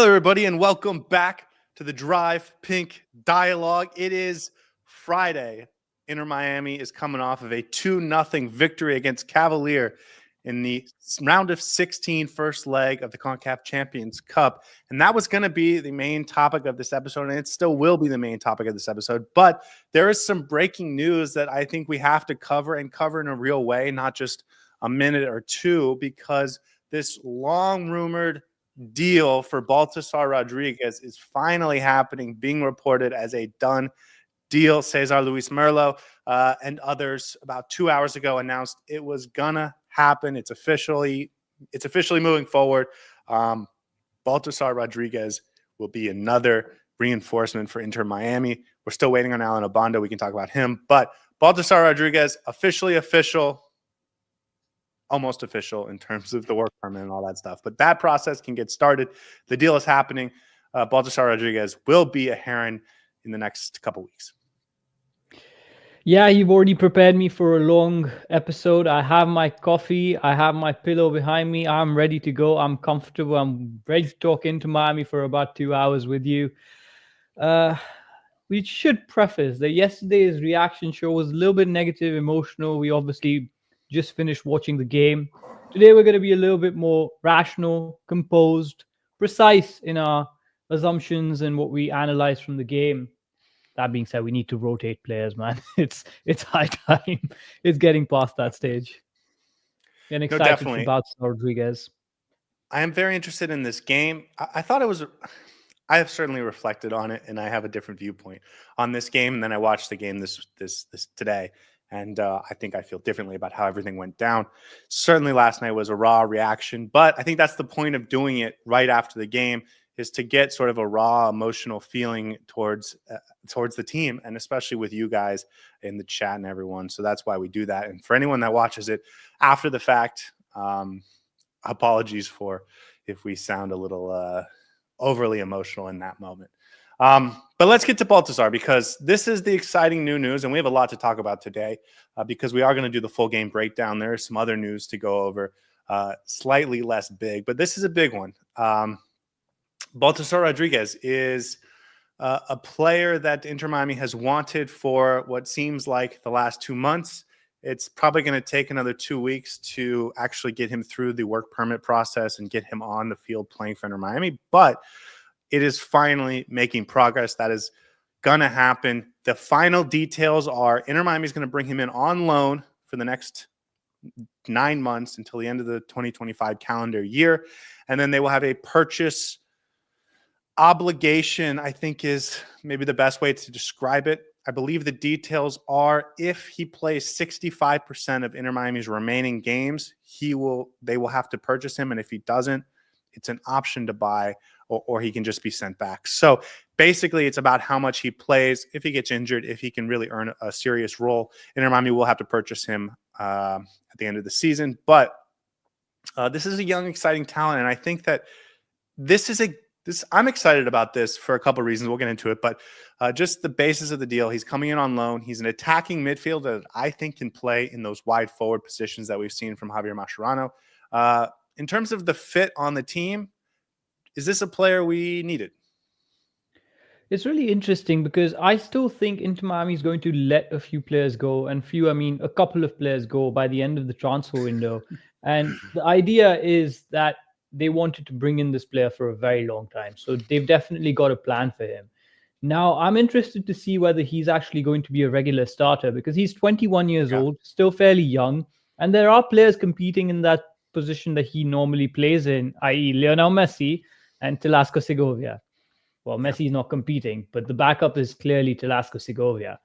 Hello, everybody, and welcome back to the Drive Pink Dialogue. It is Friday. Inter Miami is coming off of a 2-0 victory against Cavalier in the round of 16 first leg of the CONCACAF Champions Cup. And that was going to be the main topic of this episode, and it still will be the main topic of this episode. But there is some breaking news that I think we have to cover and cover in a real way, not just a minute or two, because this long-rumored deal for Baltasar Rodriguez is finally happening, being reported as a done deal. Cesar Luis Merlo and others about 2 hours ago announced it was gonna happen. It's officially moving forward. Baltasar Rodriguez will be another reinforcement for Inter Miami. We're still waiting on Alan Obando. We can talk about him, but Baltasar Rodriguez officially official. Almost official in terms of the work permit and all that stuff. But that process can get started. The deal is happening. Baltasar Rodriguez will be a Heron in the next couple weeks. Yeah, you've already prepared me for a long episode. I have my coffee. I have my pillow behind me. I'm ready to go. I'm comfortable. I'm ready to talk Inter Miami for about 2 hours with you. We should preface that yesterday's reaction show was a little bit negative, emotional. We obviously just finished watching the game. Today we're going to be a little bit more rational, composed, precise in our assumptions and what we analyze from the game. That being said, we need to rotate players, man. It's high time. It's getting past that stage. Getting excited for Baltasar Rodriguez. I am very interested in this game. I thought it was. I have certainly reflected on it, and I have a different viewpoint on this game. And then I watched the game this today. And I think I feel differently about how everything went down. Certainly last night was a raw reaction, but I think that's the point of doing it right after the game, is to get sort of a raw emotional feeling towards the team, and especially with you guys in the chat and everyone. So that's why we do that. And for anyone that watches it after the fact, apologies for if we sound a little overly emotional in that moment. But let's get to Baltasar, because this is the exciting new news, and we have a lot to talk about today because we are going to do the full game breakdown. There is some other news to go over, slightly less big, but this is a big one. Baltasar Rodriguez is a player that Inter Miami has wanted for what seems like the last 2 months. It's probably going to take another 2 weeks to actually get him through the work permit process and get him on the field playing for Inter Miami, but it is finally making progress. That is going to happen. The final details are Inter Miami is going to bring him in on loan for the next 9 months until the end of the 2025 calendar year. And then they will have a purchase obligation, I think is maybe the best way to describe it. I believe the details are if he plays 65% of Inter Miami's remaining games, they will have to purchase him. And if he doesn't, it's an option to buy, or he can just be sent back. So basically, it's about how much he plays. If he gets injured, if he can really earn a serious role, Inter Miami will have to purchase him at the end of the season. But this is a young, exciting talent, and I think that I'm excited about this for a couple of reasons. We'll get into it, but just the basis of the deal. He's coming in on loan. He's an attacking midfielder that I think can play in those wide forward positions that we've seen from Javier Mascherano. In terms of the fit on the team, is this a player we needed? It's really interesting because I still think Inter Miami is going to let a few players go, and a couple of players go by the end of the transfer window. And the idea is that they wanted to bring in this player for a very long time. So they've definitely got a plan for him. Now, I'm interested to see whether he's actually going to be a regular starter, because he's 21 years old, still fairly young. And there are players competing in that position that he normally plays in, i.e. Lionel Messi and Telasco Segovia. Well, Messi is not competing, but the backup is clearly Telasco Segovia.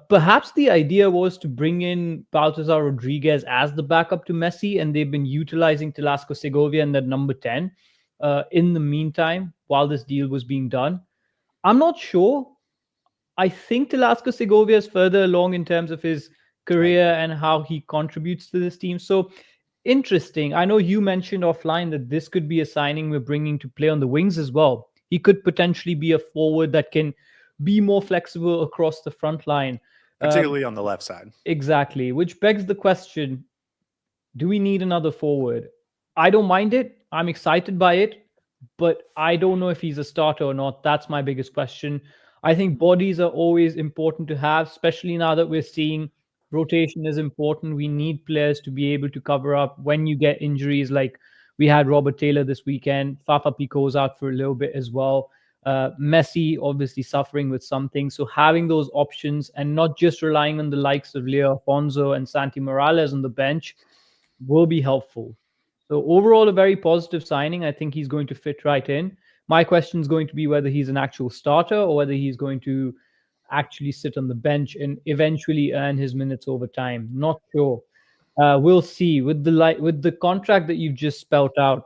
Perhaps the idea was to bring in Baltasar Rodriguez as the backup to Messi, and they've been utilizing Telasco Segovia in that number 10 in the meantime while this deal was being done. I'm not sure. I think Telasco Segovia is further along in terms of his career and how he contributes to this team. So interesting. I know you mentioned offline that this could be a signing we're bringing to play on the wings as well. He could potentially be a forward that can be more flexible across the front line. Particularly on the left side. Exactly. Which begs the question, do we need another forward? I don't mind it. I'm excited by it. but I don't know if he's a starter or not. That's my biggest question. I think bodies are always important to have, especially now that we're seeing rotation is important. We need players to be able to cover up when you get injuries. Like we had Robert Taylor this weekend. Fafa Pico's out for a little bit as well. Messi obviously suffering with something. So having those options and not just relying on the likes of Leo Alfonso and Santi Morales on the bench will be helpful. So overall, a very positive signing. I think he's going to fit right in. My question is going to be whether he's an actual starter or whether he's going to actually sit on the bench and eventually earn his minutes over time. Not sure. We'll see. With the contract that you've just spelt out,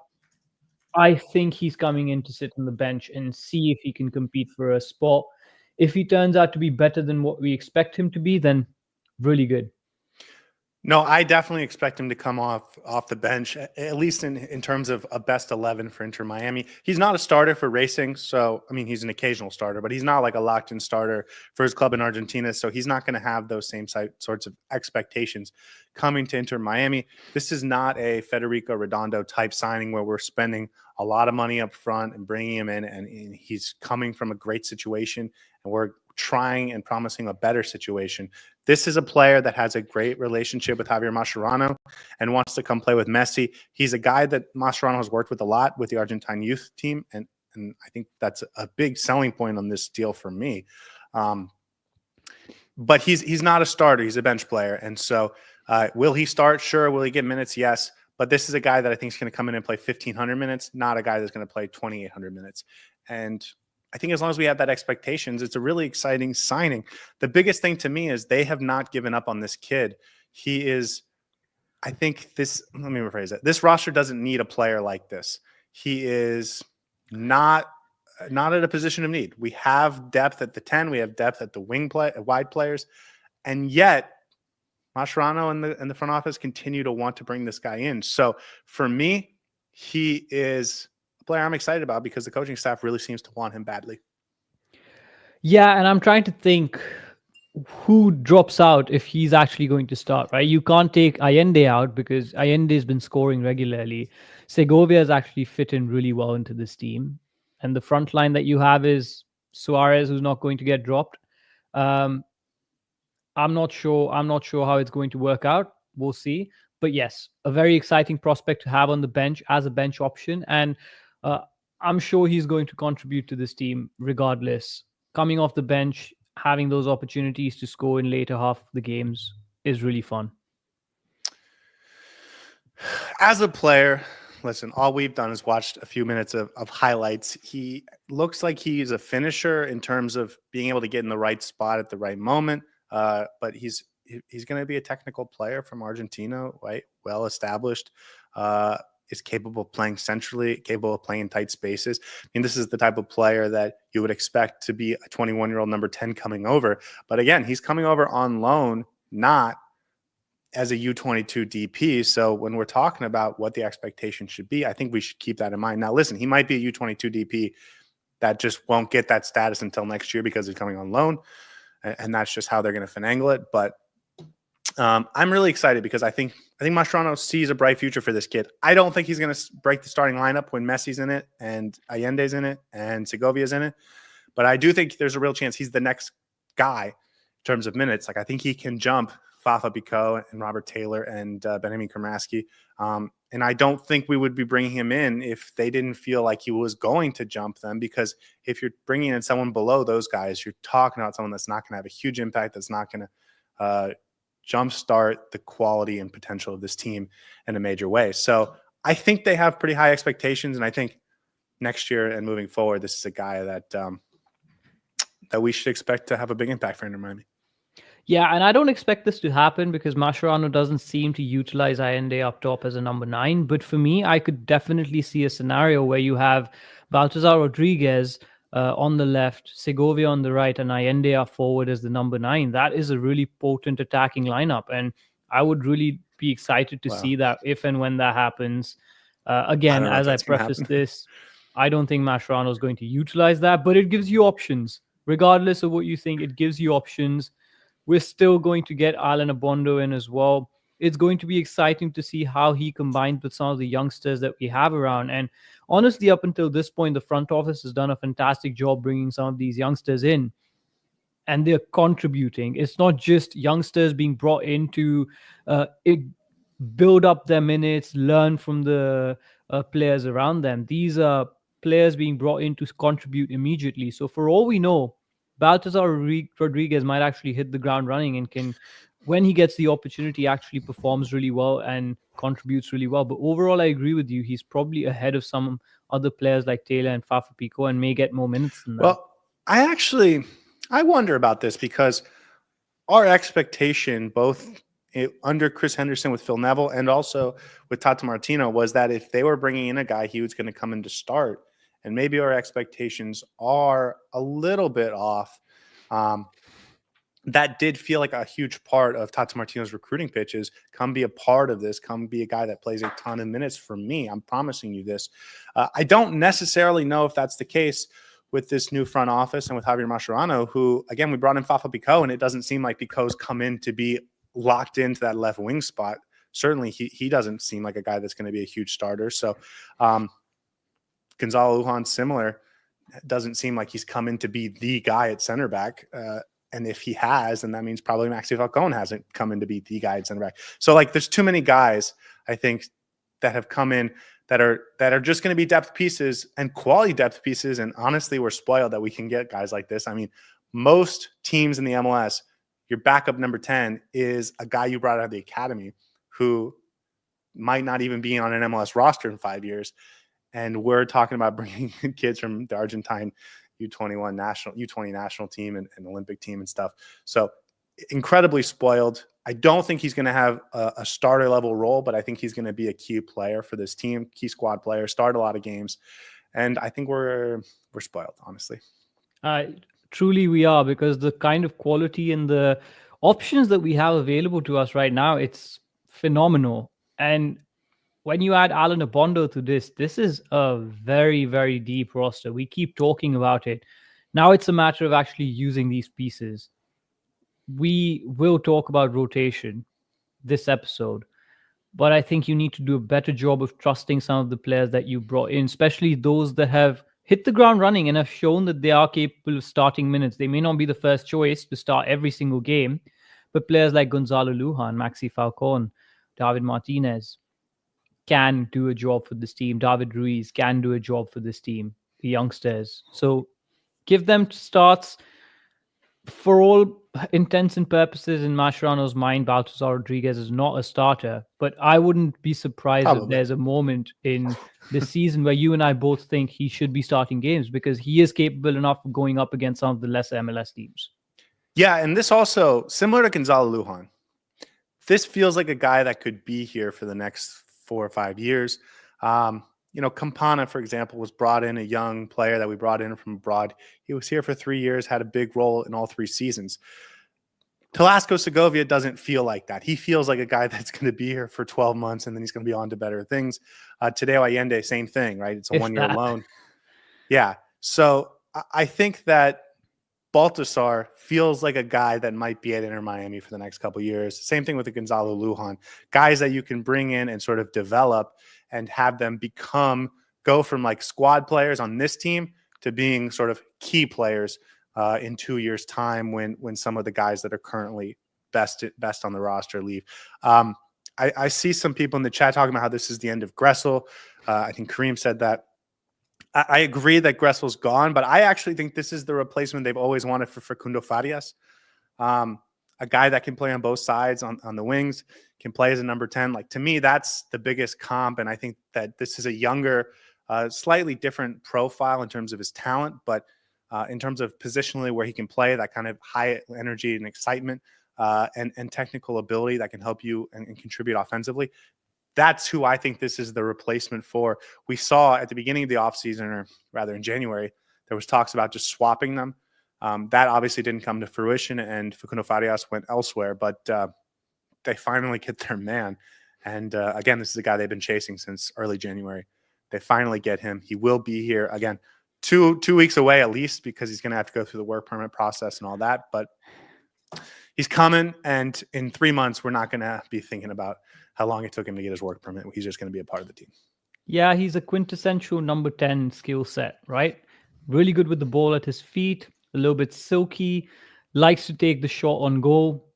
I think he's coming in to sit on the bench and see if he can compete for a spot. If he turns out to be better than what we expect him to be, then really good. No, I definitely expect him to come off the bench, at least in terms of a best 11 for Inter Miami. He's not a starter for Racing, so I mean he's an occasional starter, but he's not like a locked-in starter for his club in Argentina, so he's not going to have those same sorts of expectations coming to Inter Miami. This is not a Federico Redondo type signing where we're spending a lot of money up front and bringing him in, and he's coming from a great situation, and we're trying and promising a better situation. This is a player that has a great relationship with Javier Mascherano and wants to come play with Messi. He's a guy that Mascherano has worked with a lot with the Argentine youth team, and I think that's a big selling point on this deal for me. But he's not a starter. He's a bench player. And so will he start? Sure. Will he get minutes? Yes. But this is a guy that I think is going to come in and play 1,500 minutes, not a guy that's going to play 2,800 minutes. And I think as long as we have that expectations, it's a really exciting signing. The biggest thing to me is they have not given up on this kid. He is, I think let me rephrase it. This roster doesn't need a player like this. He is not at a position of need. We have depth at the 10. We have depth at the wide players. And yet Mascherano and the front office continue to want to bring this guy in. So for me, he is player I'm excited about because the coaching staff really seems to want him badly. Yeah, and I'm trying to think who drops out if he's actually going to start, right? You can't take Allende out because Allende has been scoring regularly. Segovia has actually fit in really well into this team. And the front line that you have is Suárez, who's not going to get dropped. I'm not sure how it's going to work out. We'll see. But yes, a very exciting prospect to have on the bench as a bench option. And I'm sure he's going to contribute to this team regardless. Coming off the bench, having those opportunities to score in later half of the games is really fun. As a player, listen, all we've done is watched a few minutes of highlights. He looks like he's a finisher in terms of being able to get in the right spot at the right moment. But he's going to be a technical player from Argentina, right? Well established. Is capable of playing centrally, capable of playing in tight spaces. I mean, this is the type of player that you would expect to be a 21-year-old number 10 coming over. But again, he's coming over on loan, not as a U22 DP. So when we're talking about what the expectation should be, I think we should keep that in mind. Now, listen, he might be a U22 DP that just won't get that status until next year because he's coming on loan. And that's just how they're going to finagle it. But I'm really excited because I think Mascherano sees a bright future for this kid. I don't think he's going to break the starting lineup when Messi's in it and Allende's in it and Segovia's in it. But I do think there's a real chance he's the next guy in terms of minutes. Like I think he can jump Fafa Pico and Robert Taylor and Benjamin Kramasky. And I don't think we would be bringing him in if they didn't feel like he was going to jump them, because if you're bringing in someone below those guys, you're talking about someone that's not going to have a huge impact, that's not going to jumpstart the quality and potential of this team in a major way. So I think they have pretty high expectations, and I think next year and moving forward, this is a guy that we should expect to have a big impact for Inter Miami. Yeah, and I don't expect this to happen because Mascherano doesn't seem to utilize Allende up top as a number 9. But for me, I could definitely see a scenario where you have Baltasar Rodriguez on the left, Segovia on the right, and Allende up forward as the number 9. That is a really potent attacking lineup. And I would really be excited to see that if and when that happens. Again, as I prefaced this, I don't think Mascherano is going to utilize that, but it gives you options. Regardless of what you think, it gives you options. We're still going to get Alan Abondo in as well. it's going to be exciting to see how he combines with some of the youngsters that we have around. And honestly, up until this point, the front office has done a fantastic job bringing some of these youngsters in, and they're contributing. It's not just youngsters being brought in to build up their minutes, learn from the players around them. These are players being brought in to contribute immediately. So for all we know, Baltasar Rodriguez might actually hit the ground running and can, when he gets the opportunity, actually performs really well and contributes really well. But overall, I agree with you. He's probably ahead of some other players like Taylor and Fafa Pico and may get more minutes than them. Well, I wonder about this because our expectation, both under Chris Henderson with Phil Neville and also with Tata Martino, was that if they were bringing in a guy, he was going to come in to start. And maybe our expectations are a little bit off. That did feel like a huge part of Tata Martino's recruiting pitches. Come be a part of this. Come be a guy that plays a ton of minutes for me. I'm promising you this. I don't necessarily know if that's the case with this new front office and with Javier Mascherano, who, again, we brought in Fafa Pico, and it doesn't seem like Pico's come in to be locked into that left wing spot. Certainly, he doesn't seem like a guy that's going to be a huge starter. So Gonzalo Lujan, similar. Doesn't seem like he's come in to be the guy at center back. And if he has, then that means probably Maxi Falcón hasn't come in to be the guy at center back. So, like, there's too many guys, I think, that have come in that are just going to be depth pieces and quality depth pieces. And honestly, we're spoiled that we can get guys like this. I mean, most teams in the MLS, your backup number 10 is a guy you brought out of the academy who might not even be on an MLS roster in 5 years. And we're talking about bringing kids from the Argentine U20 national team and Olympic team and stuff. So incredibly spoiled. I don't think he's going to have a starter level role, but I think he's going to be a key player for this team, key squad player, start a lot of games. And I think we're spoiled, honestly. Truly we are, because the kind of quality and the options that we have available to us right now, it's phenomenal. And when you add Alan Abondo to this is a very, very deep roster. We keep talking about it. Now it's a matter of actually using these pieces. We will talk about rotation this episode, but I think you need to do a better job of trusting some of the players that you brought in, especially those that have hit the ground running and have shown that they are capable of starting minutes. They may not be the first choice to start every single game, but players like Gonzalo Lujan, Maxi Falcón, David Martínez can do a job for this team. David Ruiz can do a job for this team, the youngsters. So give them starts. For all intents and purposes, in Mascherano's mind, Baltasar Rodriguez is not a starter, but I wouldn't be surprised if there's a moment in this season where you and I both think he should be starting games, because he is capable enough of going up against some of the lesser MLS teams. Yeah, and this also, similar to Gonzalo Lujan, this feels like a guy that could be here for the next 4 or 5 years. Campana, for example, was brought in, a young player that we brought in from abroad. He was here for 3 years, had a big role in all 3 seasons. Telasco Segovia doesn't feel like that. He feels like a guy that's going to be here for 12 months and then he's going to be on to better things. Tadeo Allende, same thing, right? It's a 1-year loan. Yeah. So I think that Baltasar feels like a guy that might be at Inter Miami for the next couple of years. Same thing with the Gonzalo Lujan. Guys that you can bring in and sort of develop and have them go from like squad players on this team to being sort of key players in 2 years' time when some of the guys that are currently best on the roster leave. I see some people in the chat talking about how this is the end of Gressel. I think Kareem said that. I agree that Gressel's gone, but I actually think this is the replacement they've always wanted for Facundo Farias. A guy that can play on both sides on the wings, can play as a number 10. Like, to me, that's the biggest comp. And I think that this is a younger, slightly different profile in terms of his talent, but in terms of positionally where he can play, that kind of high energy and excitement and technical ability that can help you and contribute offensively. That's who I think this is the replacement for. We saw at the beginning of the offseason, or rather in January, there was talks about just swapping them. That obviously didn't come to fruition, and Facundo Farias went elsewhere, but they finally get their man. And again, this is a guy they've been chasing since early January. They finally get him. He will be here again, two weeks away at least, because he's going to have to go through the work permit process and all that. But He's coming, and in 3 months, we're not going to be thinking about how long it took him to get his work permit. He's just going to be a part of the team. Yeah, he's a quintessential number 10 skill set, right? Really good with the ball at his feet, a little bit silky, likes to take the shot on goal.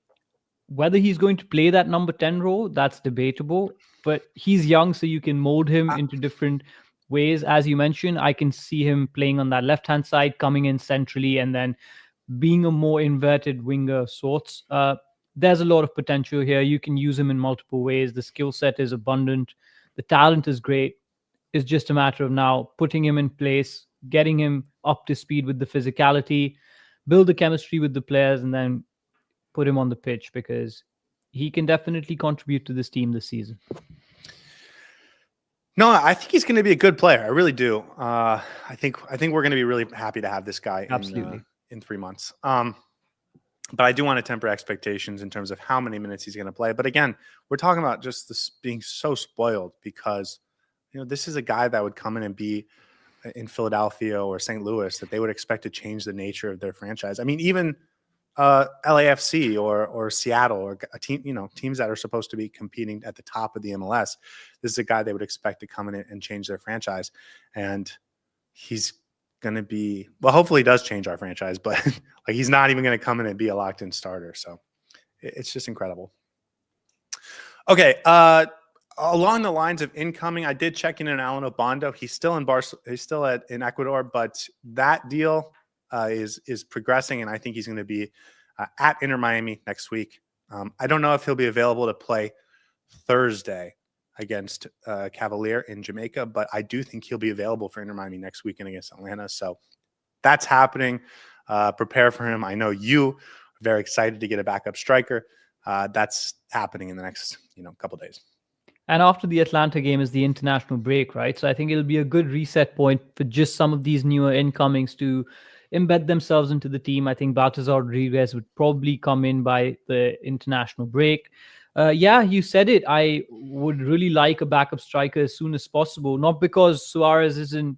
Whether he's going to play that number 10 role, that's debatable, but he's young, so you can mold him into different ways. As you mentioned, I can see him playing on that left-hand side, coming in centrally, and then being a more inverted winger sorts. There's a lot of potential here. You can use him in multiple ways. The skill set is abundant. The talent is great. It's just a matter of now putting him in place, getting him up to speed with the physicality, build the chemistry with the players, and then put him on the pitch, because he can definitely contribute to this team this season. No, I think he's going to be a good player. I really do. I think we're going to be really happy to have this guy in 3 months. But I do want to temper expectations in terms of how many minutes he's going to play. But again, we're talking about just this being so spoiled, because this is a guy that would come in and be in Philadelphia or St. Louis that they would expect to change the nature of their franchise. I mean, even LAFC or Seattle or a team, teams that are supposed to be competing at the top of the MLS. This is a guy they would expect to come in and change their franchise. And he's going to be, well, hopefully he does change our franchise, but like he's not even going to come in and be a locked in starter. So it's just incredible. Okay. Along the lines of incoming, I did check in on Alan Obando. He's still in Ecuador, but that deal is progressing, and I think he's going to be at Inter Miami next week. I don't know if he'll be available to play Thursday against Cavalier in Jamaica, but I do think he'll be available for Inter Miami next weekend against Atlanta. So that's happening. Prepare for him. I know you are very excited to get a backup striker. That's happening in the next couple of days. And after the Atlanta game is the international break, right? So I think it'll be a good reset point for just some of these newer incomings to embed themselves into the team. I think Baltasar Rodriguez would probably come in by the international break. Yeah, you said it. I would really like a backup striker as soon as possible. Not because Suárez isn't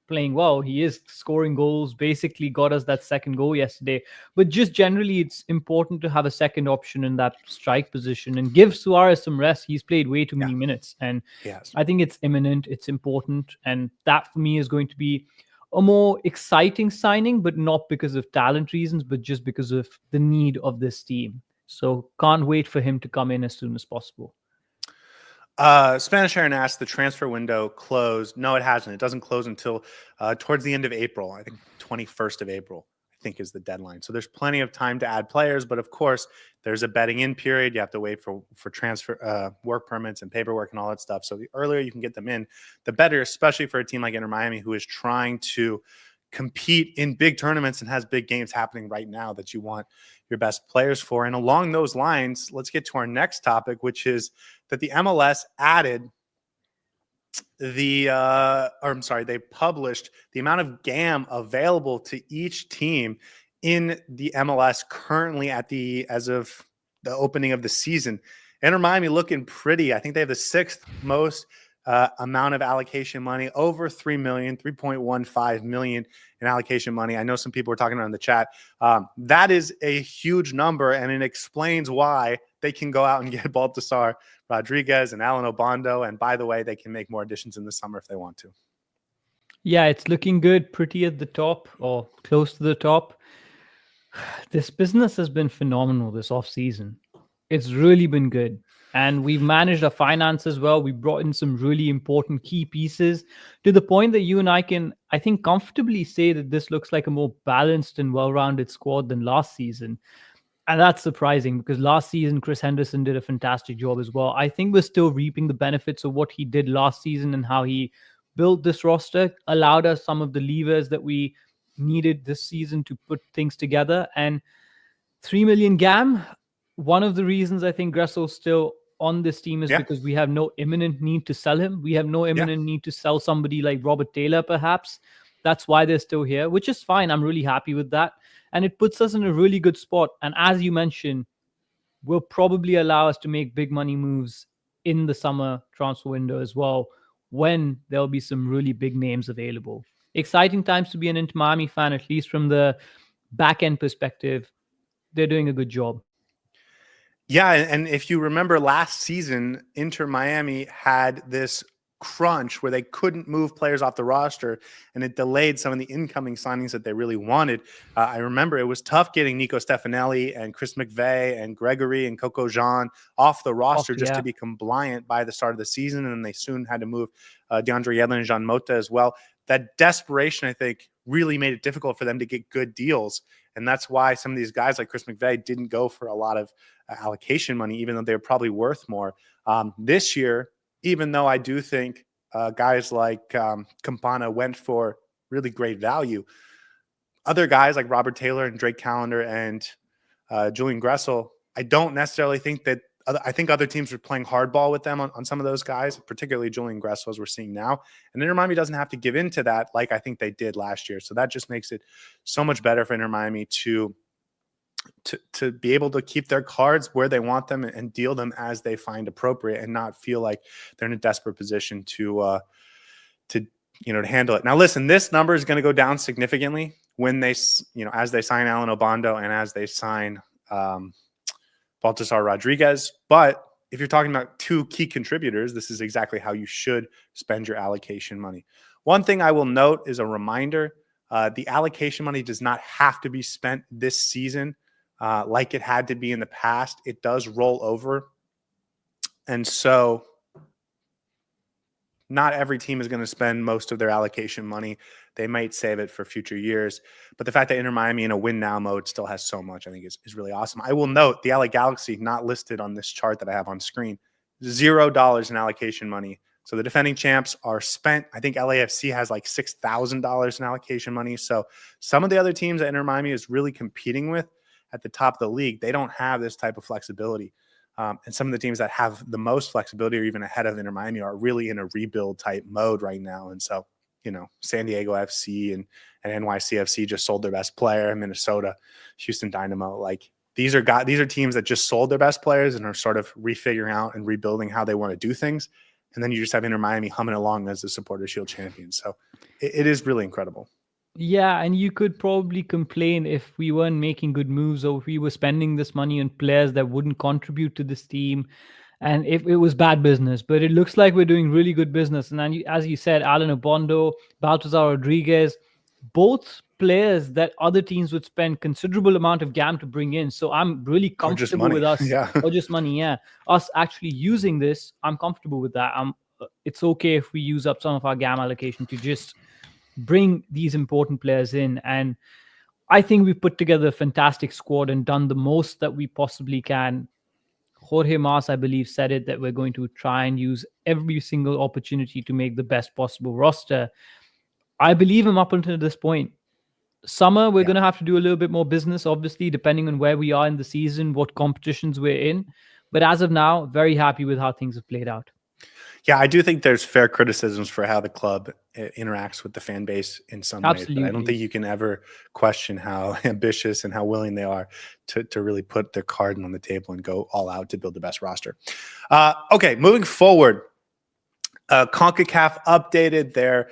playing well. He is scoring goals, basically got us that second goal yesterday. But just generally, it's important to have a second option in that strike position and give Suárez some rest. He's played way too many minutes. And I think it's imminent. It's important. And that, for me, is going to be a more exciting signing, but not because of talent reasons, but just because of the need of this team. So can't wait for him to come in as soon as possible. Spanish Aaron asked, the transfer window closed. No, it hasn't. It doesn't close until towards the end of April. I think 21st of April, I think, is the deadline. So there's plenty of time to add players. But of course, there's a betting in period. You have to wait for transfer work permits and paperwork and all that stuff. So the earlier you can get them in, the better, especially for a team like Inter Miami, who is trying to compete in big tournaments and has big games happening right now that you want your best players for. And along those lines, let's get to our next topic, which is that the MLS added they published the amount of GAM available to each team in the MLS currently as of the opening of the season. Inter Miami looking pretty. I think they have the sixth most amount of allocation money, over 3.15 million in allocation money. I know some people were talking about in the chat. That is a huge number, and it explains why they can go out and get Baltasar Rodriguez and Alan Obando. And by the way, they can make more additions in the summer if they want to. Yeah, it's looking good, pretty at the top or close to the top. This business has been phenomenal this offseason. It's really been good. And we've managed our finances well. We brought in some really important key pieces to the point that you and I can, I think, comfortably say that this looks like a more balanced and well-rounded squad than last season. And that's surprising, because last season, Chris Henderson did a fantastic job as well. I think we're still reaping the benefits of what he did last season and how he built this roster, allowed us some of the levers that we needed this season to put things together. And 3 million GAM, one of the reasons I think Gressel's still on this team is because we have no imminent need to sell him. We have no imminent need to sell somebody like Robert Taylor, perhaps. That's why they're still here, which is fine. I'm really happy with that. And it puts us in a really good spot. And as you mentioned, will probably allow us to make big money moves in the summer transfer window as well, when there'll be some really big names available. Exciting times to be an Inter Miami fan, at least from the back end perspective. they're doing a good job. Yeah, and if you remember last season, Inter Miami had this crunch where they couldn't move players off the roster, and it delayed some of the incoming signings that they really wanted. I remember it was tough getting Nico Stefanelli and Chris McVeigh and Gregory and Coco Jean off the roster just to be compliant by the start of the season, and then they soon had to move DeAndre Yedlin and Jean Mota as well. That desperation, I think, really made it difficult for them to get good deals, and that's why some of these guys like Chris McVeigh didn't go for a lot of allocation money, even though they were probably worth more. This year, even though I do think guys like Campana went for really great value, other guys like Robert Taylor and Drake Callender and Julian Gressel, I don't necessarily think that I think other teams are playing hardball with them on some of those guys, particularly Julian Gressel, as we're seeing now. And Inter Miami doesn't have to give in to that like I think they did last year. So that just makes it so much better for Inter Miami to be able to keep their cards where they want them and deal them as they find appropriate, and not feel like they're in a desperate position to handle it. Now, listen, this number is going to go down significantly when they, as they sign Alan Obando and as they sign Baltasar Rodriguez. But if you're talking about two key contributors, this is exactly how you should spend your allocation money. One thing I will note is a reminder, the allocation money does not have to be spent this season like it had to be in the past. It does roll over. And so not every team is going to spend most of their allocation money. They might save it for future years. But the fact that Inter Miami in a win now mode still has so much, I think is really awesome. I will note the LA Galaxy, not listed on this chart that I have on screen, $0 in allocation money. So the defending champs are spent. I think LAFC has like $6,000 in allocation money. So some of the other teams that Inter Miami is really competing with at the top of the league, they don't have this type of flexibility. And some of the teams that have the most flexibility or even ahead of Inter Miami are really in a rebuild type mode right now. And so, San Diego FC and NYCFC just sold their best player. Minnesota, Houston Dynamo, like these are teams that just sold their best players and are sort of refiguring out and rebuilding how they want to do things. And then you just have Inter Miami humming along as the Supporters Shield champions. So it is really incredible. Yeah, and you could probably complain if we weren't making good moves or if we were spending this money on players that wouldn't contribute to this team, and if it was bad business. But it looks like we're doing really good business. And then, as you said, Alan Obondo, Baltasar Rodriguez, both players that other teams would spend considerable amount of GAM to bring in. So I'm really comfortable with us, or just money, us actually using this. I'm comfortable with that. It's okay if we use up some of our GAM allocation to just bring these important players in. And I think we've put together a fantastic squad and done the most that we possibly can. Jorge Mas, I believe, said it, that we're going to try and use every single opportunity to make the best possible roster. I believe him up until this point. Summer, we're going to have to do a little bit more business, obviously, depending on where we are in the season, what competitions we're in. But as of now, very happy with how things have played out. Yeah, I do think there's fair criticisms for how the club interacts with the fan base in some ways. But I don't think you can ever question how ambitious and how willing they are to really put their card on the table and go all out to build the best roster. Okay, moving forward, CONCACAF updated their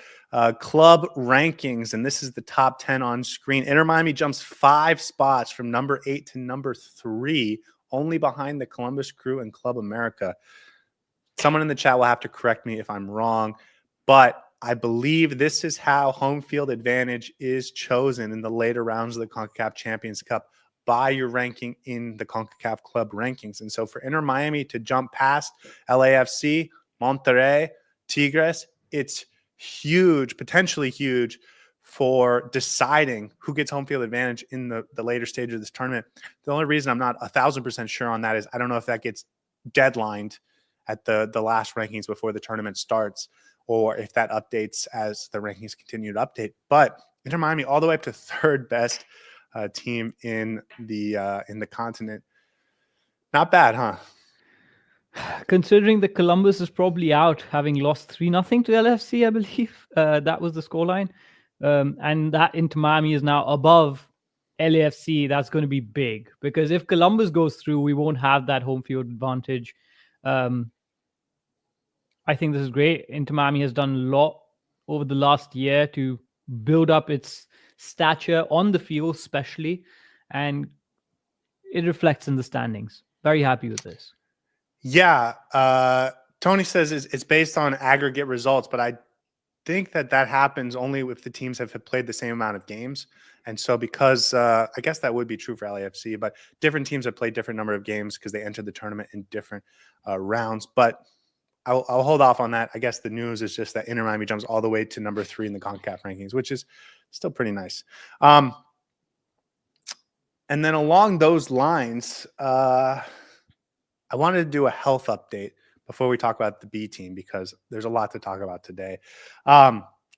club rankings, and this is the top 10 on screen. Inter Miami jumps 5 spots from number 8 to number 3, only behind the Columbus Crew and Club America. Someone in the chat will have to correct me if I'm wrong, but I believe this is how home field advantage is chosen in the later rounds of the CONCACAF Champions Cup, by your ranking in the CONCACAF club rankings. And so for Inter Miami to jump past LAFC, Monterrey, Tigres, it's huge, potentially huge, for deciding who gets home field advantage in the later stage of this tournament. The only reason I'm not 1,000% sure on that is I don't know if that gets deadlined at the last rankings before the tournament starts, or if that updates as the rankings continue to update. But Inter Miami all the way up to 3rd best team in the continent. Not bad, huh? Considering the Columbus is probably out, having lost 3-0 to LFC, I believe that was the scoreline, and that Inter Miami is now above LAFC. That's going to be big, because if Columbus goes through, we won't have that home field advantage. I think this is great. Inter Miami has done a lot over the last year to build up its stature on the field, especially, and it reflects in the standings. Very happy with this. Yeah. Tony says it's based on aggregate results, but I think that happens only if the teams have played the same amount of games. And so because I guess that would be true for LAFC, but different teams have played different number of games because they entered the tournament in different rounds. But I'll hold off on that. I guess the news is just that Inter Miami jumps all the way to number 3 in the CONCACAF rankings, which is still pretty nice. And then along those lines, I wanted to do a health update before we talk about the B team because there's a lot to talk about today.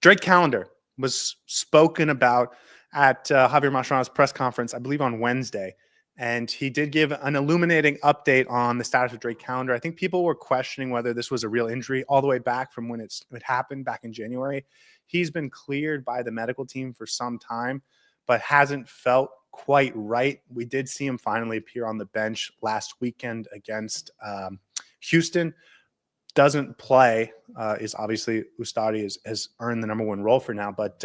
Drake Callender was spoken about at Javier Mascherano's press conference, I believe on Wednesday. And he did give an illuminating update on the status of Drake Callender. I think people were questioning whether this was a real injury all the way back from when it happened back in January. He's been cleared by the medical team for some time, but hasn't felt quite right. We did see him finally appear on the bench last weekend against Houston. Doesn't play, is obviously Ustari has earned the number 1 role for now, but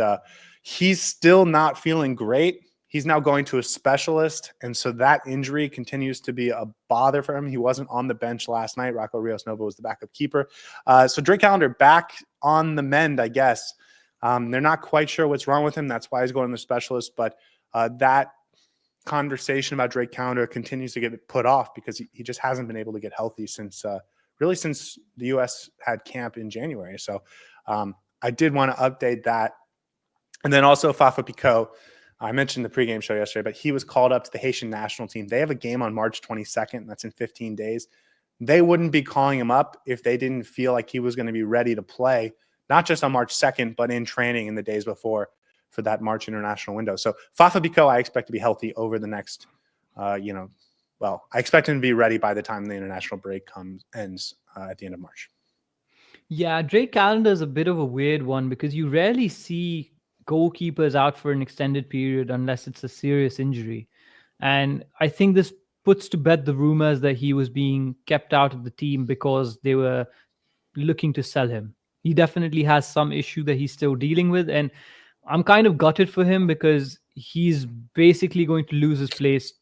he's still not feeling great. He's now going to a specialist, and so that injury continues to be a bother for him. He wasn't on the bench last night. Rocco Rios Nova was the backup keeper. So Drake Callender back on the mend, I guess. They're not quite sure what's wrong with him. That's why he's going to the specialist, but that conversation about Drake Callender continues to get put off because he just hasn't been able to get healthy since the U.S. had camp in January. So I did want to update that. And then also Fafa Picault, I mentioned the pregame show yesterday, but he was called up to the Haitian national team. They have a game on March 22nd. That's in 15 days. They wouldn't be calling him up if they didn't feel like he was going to be ready to play, not just on March 2nd, but in training in the days before for that March international window. So Fafa Picault, I expect to be healthy over the next, I expect him to be ready by the time the international break ends at the end of March. Yeah, Drake Callender is a bit of a weird one because you rarely see goalkeepers out for an extended period unless it's a serious injury. And I think this puts to bed the rumors that he was being kept out of the team because they were looking to sell him. He definitely has some issue that he's still dealing with. And I'm kind of gutted for him because he's basically going to lose his place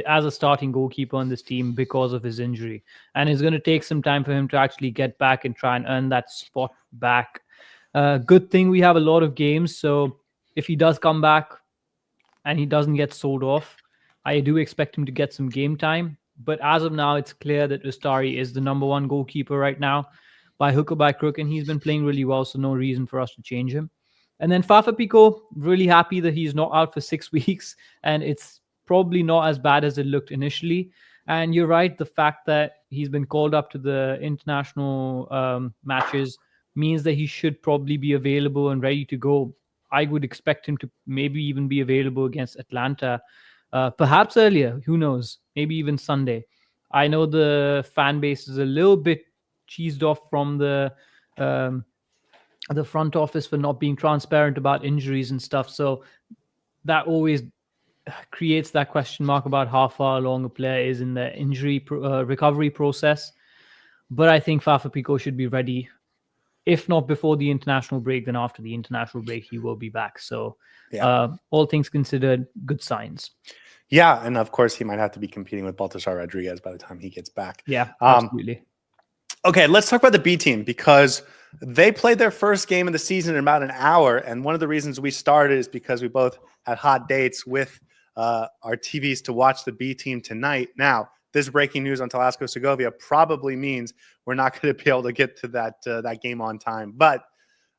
as a starting goalkeeper on this team because of his injury. And it's going to take some time for him to actually get back and try and earn that spot back. Good thing we have a lot of games. So if he does come back and he doesn't get sold off, I do expect him to get some game time. But as of now, it's clear that Ustari is the number 1 goalkeeper right now by hook or by crook. And he's been playing really well. So no reason for us to change him. And then Fafa Picault, really happy that he's not out for 6 weeks. And it's probably not as bad as it looked initially. And you're right, the fact that he's been called up to the international matches means that he should probably be available and ready to go. I would expect him to maybe even be available against Atlanta, perhaps earlier, who knows, maybe even Sunday. I know the fan base is a little bit cheesed off from the front office for not being transparent about injuries and stuff. So that always creates that question mark about how far along a player is in the injury recovery process. But I think Fafa Picault should be ready. If not before the international break, then after the international break, he will be back. So all things considered, good signs. Yeah, and of course, he might have to be competing with Baltasar Rodriguez by the time he gets back. Yeah, absolutely. Okay, let's talk about the B team because they played their first game of the season in about an hour. And one of the reasons we started is because we both had hot dates with our TVs to watch the B team tonight. Now, this breaking news on Talasco Segovia probably means we're not going to be able to get to that game on time. But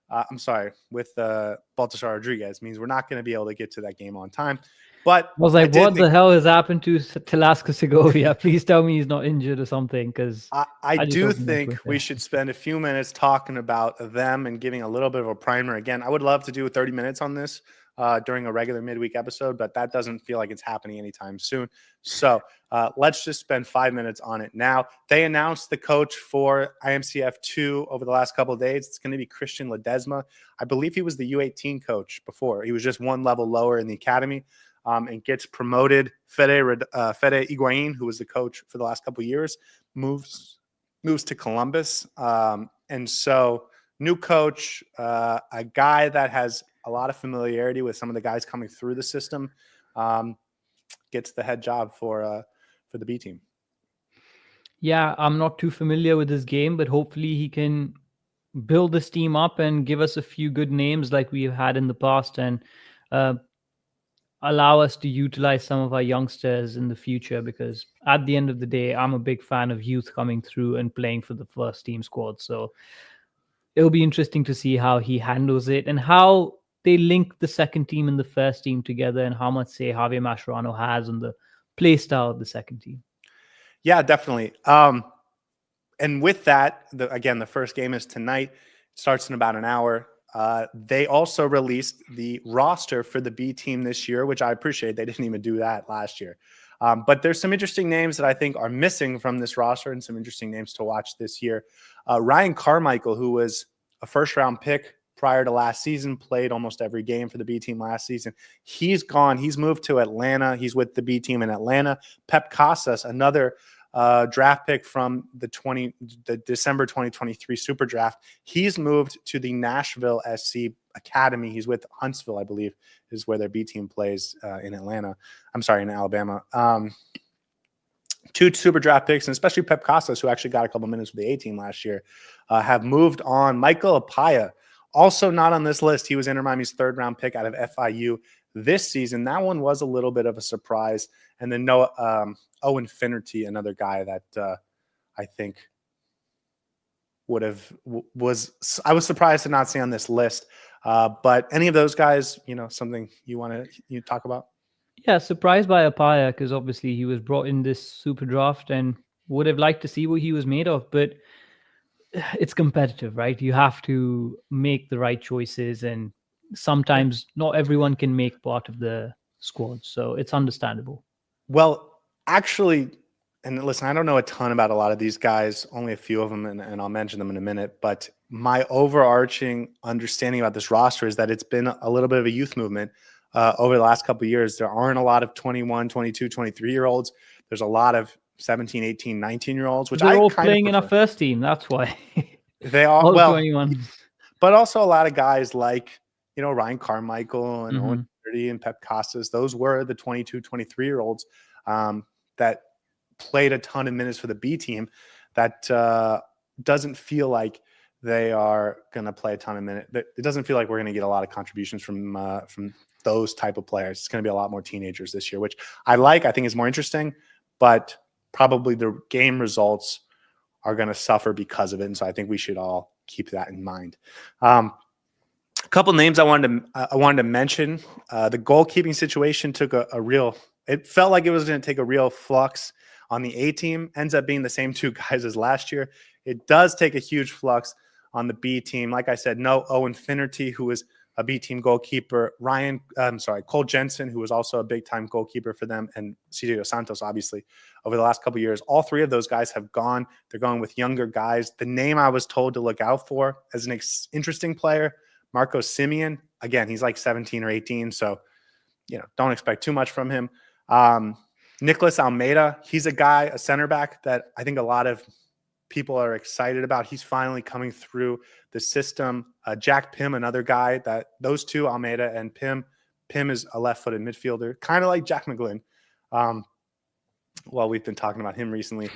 I'm sorry, with Baltasar Rodriguez means we're not going to be able to get to that game on time. But I was like, what the hell has happened to Talasco Segovia? Please tell me he's not injured or something, because I do think we should spend a few minutes talking about them and giving a little bit of a primer. Again, I would love to do 30 minutes on this during a regular midweek episode, but that doesn't feel like it's happening anytime soon. So let's just spend 5 minutes on it now. They announced the coach for IMCF2 over the last couple of days. It's going to be Christian Ledesma. I believe he was the U18 coach before. He was just one level lower in the academy. And gets promoted. Fede Higuain, who was the coach for the last couple of years, moves to Columbus. And so new coach, a guy that has a lot of familiarity with some of the guys coming through the system. gets the head job for the B team. Yeah, I'm not too familiar with this game, but hopefully he can build this team up and give us a few good names like we've had in the past, and uh, allow us to utilize some of our youngsters in the future, because at the end of the day, I'm a big fan of youth coming through and playing for the first team squad. So it'll be interesting to see how he handles it and how they link the second team and the first team together, and how much say Javier Mascherano has on the play style of the second team. Yeah, definitely. And with that, the first game is tonight. It starts in about an hour. They also released the roster for the B team this year, which I appreciate. They didn't even do that last year. But there's some interesting names that I think are missing from this roster, and some interesting names to watch this year. Ryan Carmichael, who was a first-round pick prior to last season, played almost every game for the B team last season. He's gone. He's moved to Atlanta. He's with the B team in Atlanta. Pep Casas, another draft pick from the December 2023 Super Draft. He's moved to the Nashville SC Academy. He's with Huntsville, I believe, is where their B team plays in Atlanta. I'm sorry, in Alabama. Two Super Draft picks, and especially Pep Casas, who actually got a couple minutes with the A team last year, have moved on. Michael Apaya, also not on this list. He was Inter Miami's third-round pick out of FIU this season. That one was a little bit of a surprise. And then Owen Finnerty, another guy that I think I was surprised to not see on this list. But any of those guys, something you want to talk about? Yeah, surprised by Apaya, because obviously he was brought in this super draft and would have liked to see what he was made of. But it's competitive, right? You have to make the right choices, and sometimes not everyone can make part of the squad. So it's understandable. Well, actually, and listen, I don't know a ton about a lot of these guys, only a few of them, and I'll mention them in a minute. But my overarching understanding about this roster is that it's been a little bit of a youth movement over the last couple of years. There aren't a lot of 21, 22, 23-year-olds. There's a lot of 17, 18, 19-year-olds, which they're I all kind playing of in our first team. That's why. They are, all well, 21. But also a lot of guys like, Ryan Carmichael and Mhm. Owen Finnerty and Pep Casas. Those were the 22, 23-year-olds that played a ton of minutes for the B team. That doesn't feel like they are going to play a ton of minutes. It doesn't feel like we're going to get a lot of contributions from those type of players. It's going to be a lot more teenagers this year, which I like. I think is more interesting, but probably the game results are going to suffer because of it. And so I think we should all keep that in mind. A couple names I wanted to mention. The goalkeeping situation took it felt like it was going to take a real flux on the A team. Ends up being the same two guys as last year. It does take a huge flux on the B team. Like I said, no Owen Finnerty, who was a B team goalkeeper. Cole Jensen, who was also a big time goalkeeper for them, and Cito Dos Santos, obviously, over the last couple of years. All three of those guys have gone. They're going with younger guys. The name I was told to look out for as an interesting player, Marcos Simeon. Again, he's like 17 or 18, so don't expect too much from him. Nicholas Almeida, he's a center back that I think a lot of people are excited about. He's finally coming through the system. Jack Pym, another guy that those two, Almeida and Pym. Pym is a left-footed midfielder, kind of like Jack McGlynn. We've been talking about him recently.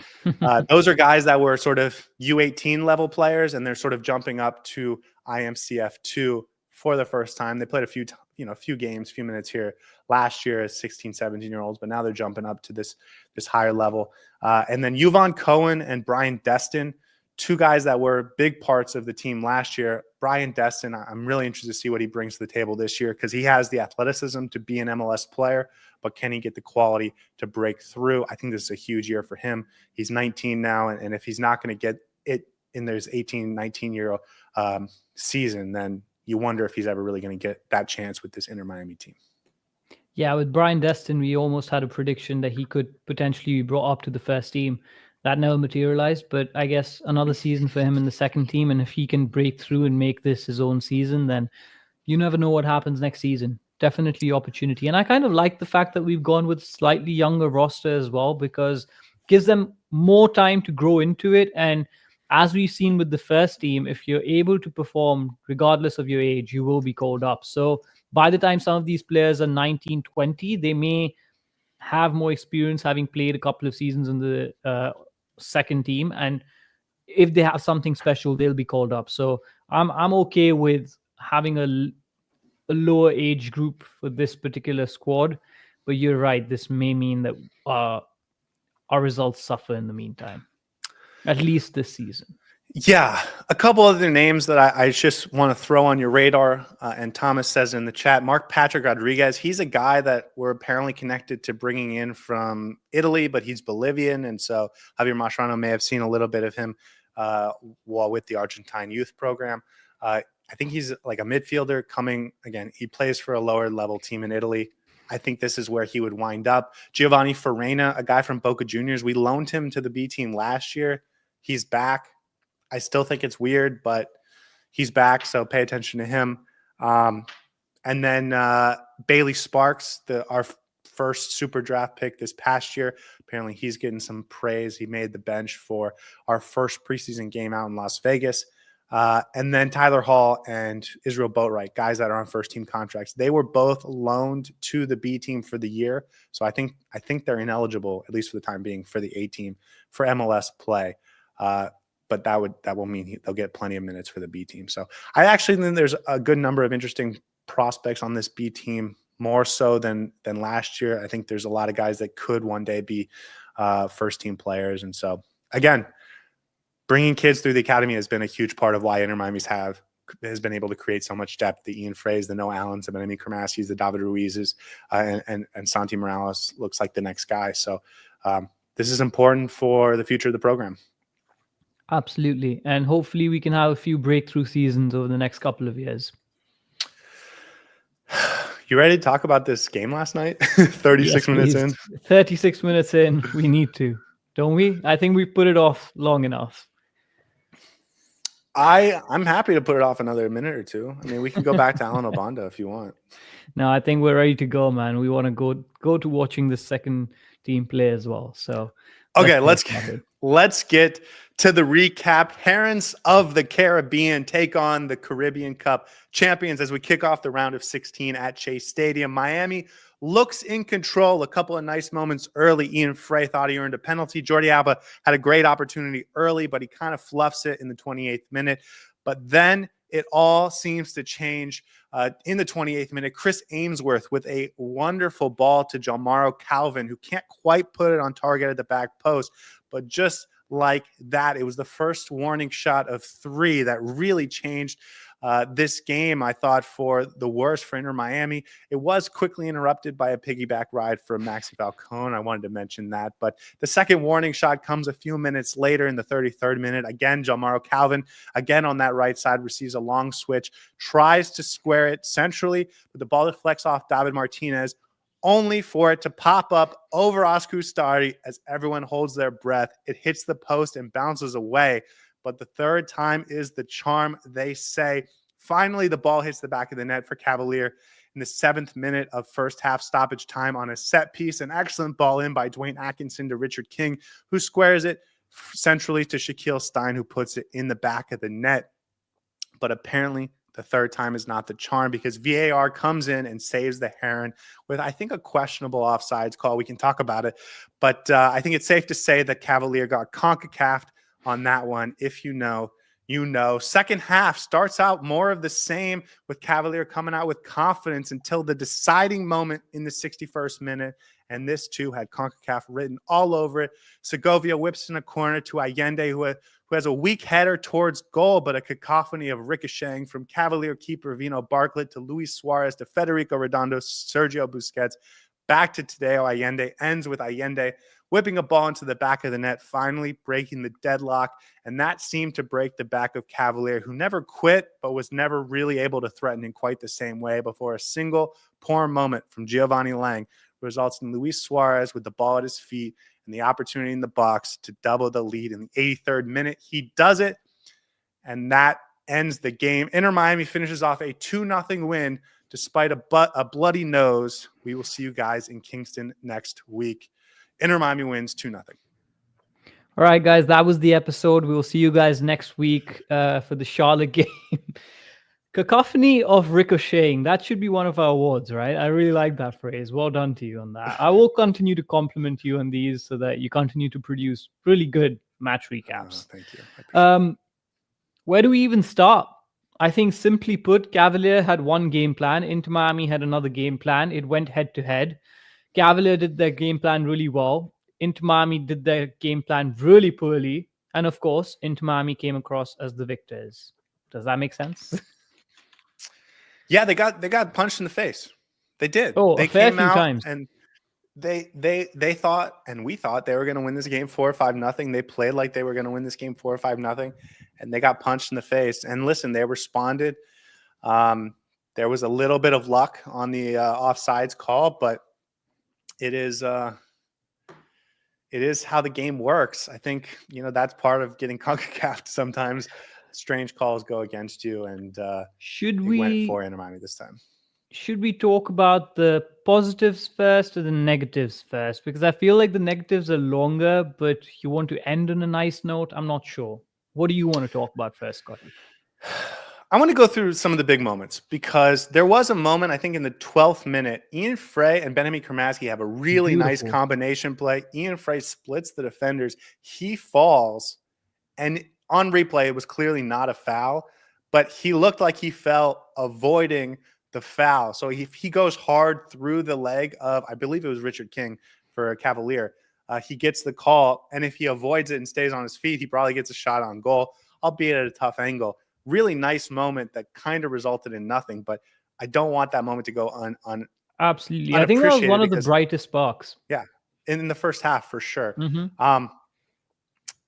Those are guys that were sort of U18 level players, and they're sort of jumping up to IMCF2 for the first time. They played a few games, few minutes here last year as 16, 17-year-olds, but now they're jumping up to this higher level. And then Yvonne Cohen and Brian Destin, two guys that were big parts of the team last year. Brian Destin, I'm really interested to see what he brings to the table this year, because he has the athleticism to be an MLS player, but can he get the quality to break through? I think this is a huge year for him. He's 19 now, and if he's not going to get it in his 18, 19-year season, then you wonder if he's ever really going to get that chance with this Inter Miami team. Yeah, with Brian Destin, we almost had a prediction that he could potentially be brought up to the first team. That never materialized, but I guess another season for him in the second team. And if he can break through and make this his own season, then you never know what happens next season. Definitely opportunity. And I kind of like the fact that we've gone with slightly younger roster as well, because it gives them more time to grow into it. And as we've seen with the first team, if you're able to perform regardless of your age, you will be called up. So by the time some of these players are 19, 20, they may have more experience, having played a couple of seasons in the second team, and if they have something special, they'll be called up. So I'm okay with having a lower age group for this particular squad. But you're right, this may mean that our results suffer in the meantime, at least this season. Yeah, a couple other names that I just want to throw on your radar. And Thomas says in the chat, Mark Patrick Rodriguez. He's a guy that we're apparently connected to bringing in from Italy, but he's Bolivian. And so Javier Mascherano may have seen a little bit of him while with the Argentine youth program. I think he's like a midfielder coming. Again, he plays for a lower level team in Italy. I think this is where he would wind up. Giovanni Farena, a guy from Boca Juniors. We loaned him to the B team last year. He's back. I still think it's weird, but he's back, so pay attention to him. And then Bailey Sparks, our first super draft pick this past year. Apparently he's getting some praise. He made the bench for our first preseason game out in Las Vegas. And then Tyler Hall and Israel Boatwright, guys that are on first team contracts. They were both loaned to the B team for the year. So I think they're ineligible, at least for the time being, for the A team for MLS play. But that will mean they'll get plenty of minutes for the B team. So I actually think there's a good number of interesting prospects on this B team, more so than last year. I think there's a lot of guys that could one day be first team players. And so again, bringing kids through the academy has been a huge part of why Inter Miami's has been able to create so much depth. The Ian Freys, the Noah Allens, the Benjamin Kermaskis, the David Ruizes, and Santi Morales looks like the next guy. So this is important for the future of the program. Absolutely. And hopefully we can have a few breakthrough seasons over the next couple of years. You ready to talk about this game last night? 36 minutes in. 36 minutes in. We need to, don't we? I think we put it off long enough. I'm happy to put it off another minute or two. I mean, we can go back to Alan Obanda if you want. No, I think we're ready to go, man. We want to go to watching the second team play as well. So okay, let's get to the recap. Herons of the Caribbean take on the Caribbean Cup champions as we kick off the round of 16 at Chase Stadium. Miami looks in control. A couple of nice moments early. Ian Frey thought he earned a penalty. Jordi Alba had a great opportunity early, but he kind of fluffs it in the 28th minute. But then it all seems to change in the 28th minute. Chris Ainsworth with a wonderful ball to Jalmaro Calvin, who can't quite put it on target at the back post, but just like that, it was the first warning shot of 3 that really changed this game, I thought, for the worse for Inter Miami. It was quickly interrupted by a piggyback ride from Maxi Falcón. I wanted to mention that. But the second warning shot comes a few minutes later in the 33rd minute. Again, Jalmaro Calvin, again on that right side, receives a long switch, tries to square it centrally, but the ball deflects off David Martínez, only for it to pop up over Oscar Ustari as everyone holds their breath. It hits the post and bounces away. But the third time is the charm, they say. Finally, the ball hits the back of the net for Cavalier in the 7th minute of first half stoppage time on a set piece. An excellent ball in by Dwayne Atkinson to Richard King, who squares it centrally to Shaquille Stein, who puts it in the back of the net. But apparently, the third time is not the charm because VAR comes in and saves the Heron with, I think, a questionable offsides call. We can talk about it. But I think it's safe to say that Cavalier got CONCACAF'd on that one. If you know, you know. Second half starts out more of the same, with Cavalier coming out with confidence until the deciding moment in the 61st minute. And this too had CONCACAF written all over it. Segovia whips in a corner to Allende, who has a weak header towards goal, but a cacophony of ricocheting from Cavalier keeper Vino Bartlett to Luis Suarez to Federico Redondo, Sergio Busquets, back to Tadeo Allende. Ends with Allende whipping a ball into the back of the net, finally breaking the deadlock. And that seemed to break the back of Cavalier, who never quit, but was never really able to threaten in quite the same way before a single poor moment from Giovanni Lang results in Luis Suarez with the ball at his feet and the opportunity in the box to double the lead in the 83rd minute. He does it, and that ends the game. Inter Miami finishes off a 2-0 win despite a bloody nose. We will see you guys in Kingston next week. Inter Miami wins 2-0. All right, guys, that was the episode. We will see you guys next week for the Charlotte game. Cacophony of ricocheting. That should be one of our awards, right? I really like that phrase. Well done to you on that. I will continue to compliment you on these so that you continue to produce really good match recaps. Thank you. I appreciate it. Where do we even start? I think simply put, Cavalier had one game plan. Inter Miami had another game plan. It went head to head. Cavalier did their game plan really well. Inter Miami did their game plan really poorly. And of course, Inter Miami came across as the victors. Does that make sense? Yeah, they got punched in the face. They did. Oh, they a fair came few out times. and they thought, and we thought they were going to win this game 4-5-0. They played like they were going to win this game 4-5-0, and they got punched in the face. And listen, they responded. There was a little bit of luck on the offsides call, but it is how the game works. I think that's part of getting CONCACAF. Sometimes strange calls go against you, and should we went for Inter Miami this time. Should we talk about the positives first or the negatives first? Because I feel like the negatives are longer, but you want to end on a nice note. I'm not sure. What do you want to talk about first, Scotty? I want to go through some of the big moments because there was a moment, I think in the 12th minute, Ian Frey and Benjamin Kramaski have a really nice combination play. Ian Frey splits the defenders. He falls, and on replay, it was clearly not a foul, but he looked like he fell avoiding the foul. So he goes hard through the leg of, I believe it was Richard King for Cavalier. He gets the call, and if he avoids it and stays on his feet, he probably gets a shot on goal, albeit at a tough angle. Really nice moment that kind of resulted in nothing, but I don't want that moment to go on. Absolutely. I think that was one of the brightest sparks. Yeah, in the first half for sure. Mm-hmm.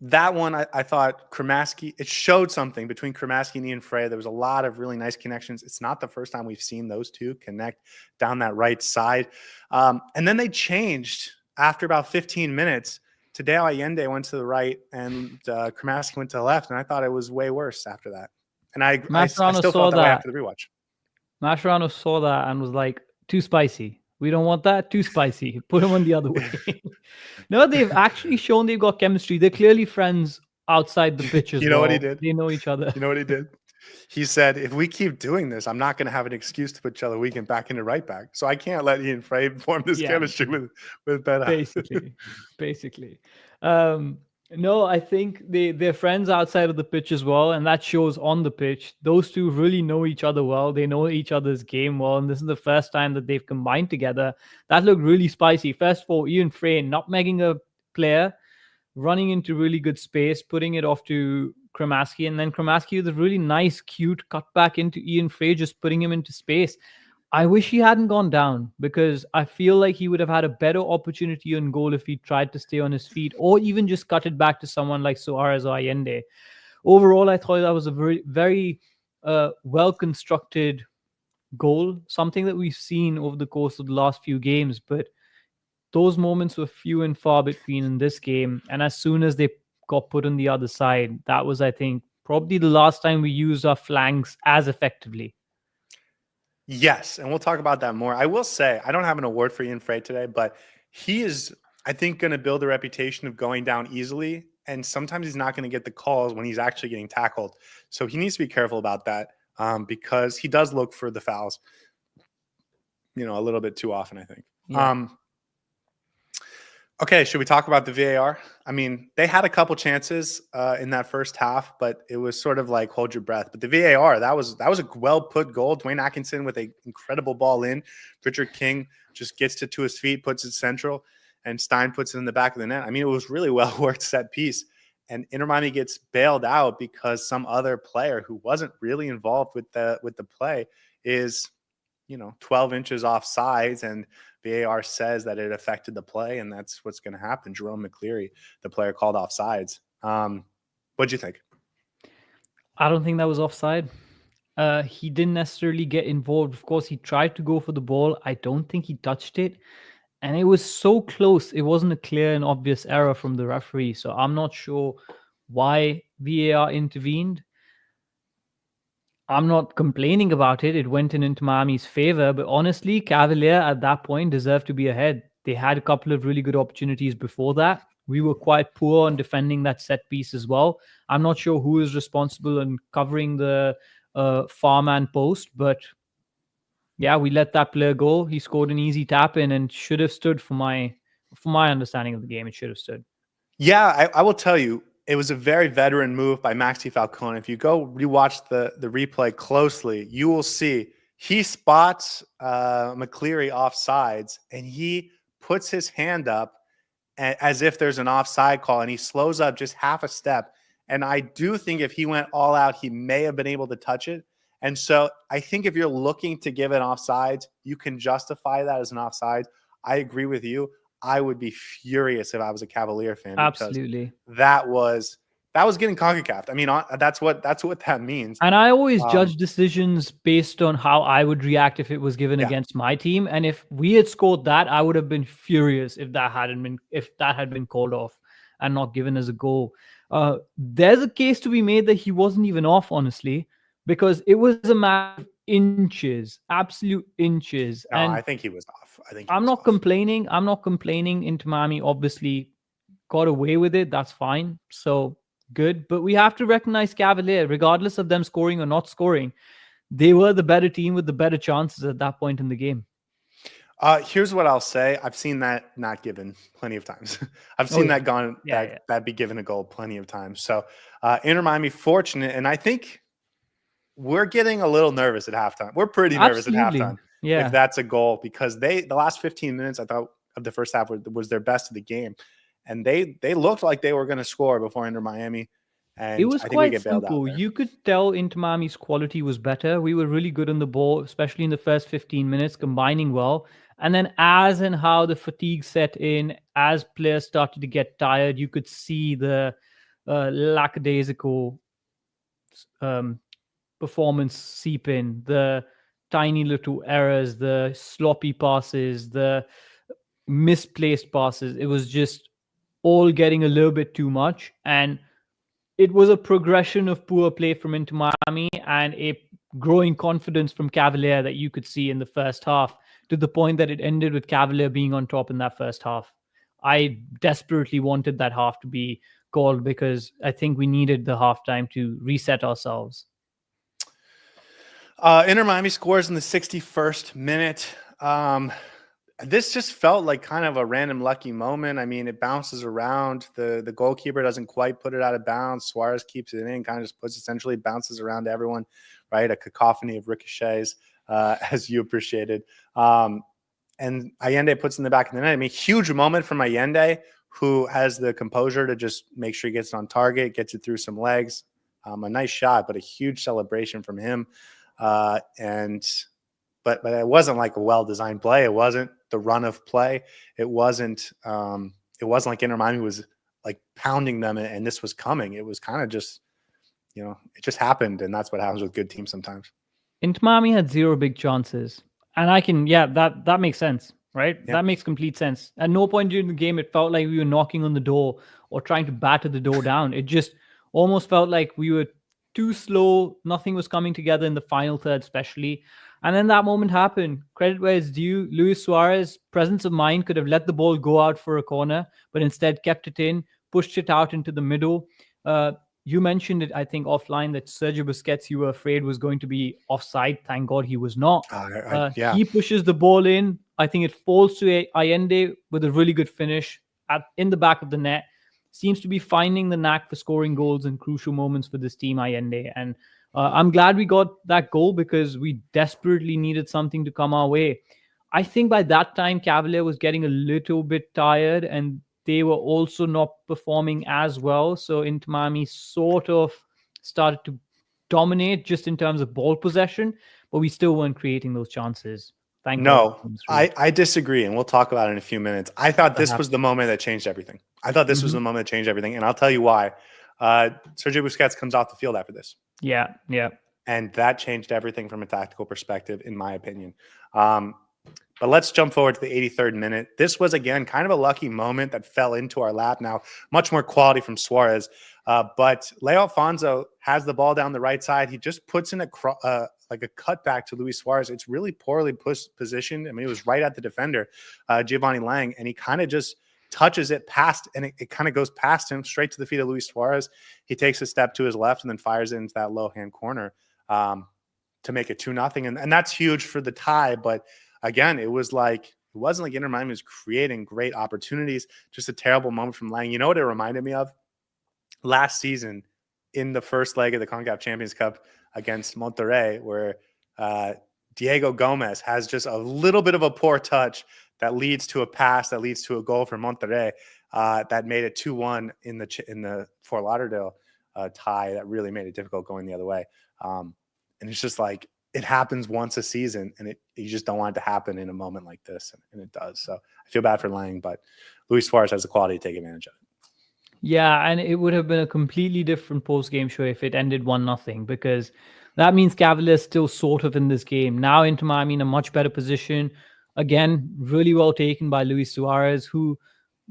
That one, I thought Kramaski, it showed something between Kramaski and Ian Frey. There was a lot of really nice connections. It's not the first time we've seen those two connect down that right side. And then they changed after about 15 minutes. Tadeo Allende went to the right and Kramaski went to the left. And I thought it was way worse after that. And I still felt that way after the rewatch. Mascherano saw that and was like, too spicy. We don't want that. Too spicy. Put him on the other way. No, they've actually shown they've got chemistry. They're clearly friends outside the pitch as well. You know what he did? They know each other. You know what he did? He said, if we keep doing this, I'm not going to have an excuse to put Chella Weekend back into right back. So I can't let Ian Frey form this chemistry with Ben. Basically. No, I think they're friends outside of the pitch as well, and that shows on the pitch. Those two really know each other well. They know each other's game well, and this is the first time that they've combined together. That looked really spicy. First of all, Ian Frey nutmegging a player, running into really good space, putting it off to Kramaski, and then Kramaski with a really nice, cute cutback into Ian Frey, just putting him into space. I wish he hadn't gone down because I feel like he would have had a better opportunity on goal if he tried to stay on his feet or even just cut it back to someone like Suárez or Allende. Overall, I thought that was a very, very well-constructed goal, something that we've seen over the course of the last few games, but those moments were few and far between in this game. And as soon as they got put on the other side, that was, I think, probably the last time we used our flanks as effectively. Yes, and we'll talk about that more. I will say, I don't have an award for Ian Frey today, but he is, I think, going to build a reputation of going down easily, and sometimes he's not going to get the calls when he's actually getting tackled. So he needs to be careful about that because he does look for the fouls, a little bit too often, I think. Yeah. Okay, should we talk about the VAR? I mean, they had a couple chances in that first half, but it was sort of like hold your breath. But the VAR, that was a well-put goal. Dwayne Atkinson with an incredible ball in. Richard King just gets to his feet, puts it central, and Stein puts it in the back of the net. I mean, it was really well-worked set piece. And Inter Miami gets bailed out because some other player who wasn't really involved with the play is, 12 inches off sides, and VAR says that it affected the play, and that's what's going to happen. Jerome McCleary, the player called offsides. What'd you think? I don't think that was offside. He didn't necessarily get involved. Of course, he tried to go for the ball. I don't think he touched it. And it was so close. It wasn't a clear and obvious error from the referee. So I'm not sure why VAR intervened. I'm not complaining about it. It went in Inter Miami's favor. But honestly, Cavalier at that point deserved to be ahead. They had a couple of really good opportunities before that. We were quite poor on defending that set piece as well. I'm not sure who is responsible in covering the far man post, but yeah, we let that player go. He scored an easy tap in and should have stood for my understanding of the game. It should have stood. Yeah, I will tell you, it was a very veteran move by Maxi Falcón. If you go rewatch the replay closely, you will see he spots McCleary offsides, and he puts his hand up as if there's an offside call, and he slows up just half a step. And I do think if he went all out, he may have been able to touch it. And so I think if you're looking to give an offsides, you can justify that as an offside. I agree with you. I would be furious if I was a Cavalier fan. Absolutely. That was getting CONCACAF. I mean, that's what that means. And I always judge decisions based on how I would react if it was given Yeah. against my team. And if we had scored that, I would have been furious if that had been called off and not given as a goal. There's a case to be made that he wasn't even off, honestly, because it was a matter of inches, absolute inches. No, and I think he was off. I'm not complaining. I'm not complaining. Inter Miami obviously got away with it. That's fine. So good. But we have to recognize Cavalier, regardless of them scoring or not scoring. They were the better team with the better chances at that point in the game. Here's what I'll say. I've seen that not given plenty of times. I've seen that gone, that be given a goal plenty of times. So Inter Miami fortunate. And I think we're getting a little nervous at halftime. We're pretty nervous at halftime. Yeah. If that's a goal, because the last 15 minutes, I thought, of the first half was their best of the game. And they looked like they were going to score before Inter Miami. And it was quite simple. You could tell Inter Miami's quality was better. We were really good on the ball, especially in the first 15 minutes, combining well. And then as and how the fatigue set in, as players started to get tired, you could see the lackadaisical performance seep in, the tiny little errors, the sloppy passes, the misplaced passes. It was just all getting a little bit too much. And it was a progression of poor play from Inter Miami and a growing confidence from Cavalier that you could see in the first half, to the point that it ended with Cavalier being on top in that first half. I desperately wanted that half to be called because I think we needed the halftime to reset ourselves. Inter Miami scores in the 61st minute. This just felt like kind of a random lucky moment. I mean, it bounces around. The goalkeeper doesn't quite put it out of bounds. Suárez keeps it in, kind of just essentially bounces around to everyone, right? A cacophony of ricochets, as you appreciated. And Allende puts in the back of the net. I mean, huge moment from Allende, who has the composure to just make sure he gets it on target, gets it through some legs. A nice shot, but a huge celebration from him. But it wasn't like a well-designed play. It wasn't the run of play. It wasn't like Inter Miami was like pounding them and this was coming. It was kind of just, it just happened. And that's what happens with good teams sometimes. Inter Miami had 0 big chances. And that makes sense, right? Yeah. That makes complete sense. At no point during the game, it felt like we were knocking on the door or trying to batter the door down. It just almost felt like we were too slow. Nothing was coming together in the final third, especially. And then that moment happened. Credit where it's due. Luis Suárez, presence of mind, could have let the ball go out for a corner, but instead kept it in, pushed it out into the middle. You mentioned it, I think, offline, that Sergio Busquets, you were afraid was going to be offside. Thank God he was not. He pushes the ball in. I think it falls to Allende with a really good finish in the back of the net. Seems to be finding the knack for scoring goals in crucial moments for this team, Allende. And I'm glad we got that goal because we desperately needed something to come our way. I think by that time, Cavalier was getting a little bit tired and they were also not performing as well. So Inter Miami sort of started to dominate just in terms of ball possession, but we still weren't creating those chances. I disagree, and we'll talk about it in a few minutes. I thought this was the moment that changed everything. And I'll tell you why. Sergio Busquets comes off the field after this. Yeah. And that changed everything from a tactical perspective, in my opinion. But let's jump forward to the 83rd minute. This was, again, kind of a lucky moment that fell into our lap now. Much more quality from Suárez. But Leo Alfonso has the ball down the right side. He just puts in a cutback to Luis Suárez. It's really poorly positioned. I mean, it was right at the defender, Giovanni Lang, and he kind of just touches it past, and it kind of goes past him straight to the feet of Luis Suárez. He takes a step to his left and then fires it into that low-hand corner. to make it 2-0. And that's huge for the tie. But again, it wasn't like Inter Miami was creating great opportunities, just a terrible moment from Lang. You know what it reminded me of? Last season in the first leg of the CONCACAF Champions Cup against Monterrey, where Diego Gomez has just a little bit of a poor touch that leads to a pass that leads to a goal for Monterrey that made it 2-1 in the Fort Lauderdale tie that really made it difficult going the other way. And it's just like it happens once a season, and you just don't want it to happen in a moment like this, and it does. So I feel bad for Lang, but Luis Suárez has the quality to take advantage of it. Yeah, and it would have been a completely different post-game show if it ended 1-0, because that means Cavalier still sort of in this game. Now Inter Miami in a much better position. Again, really well taken by Luis Suárez, who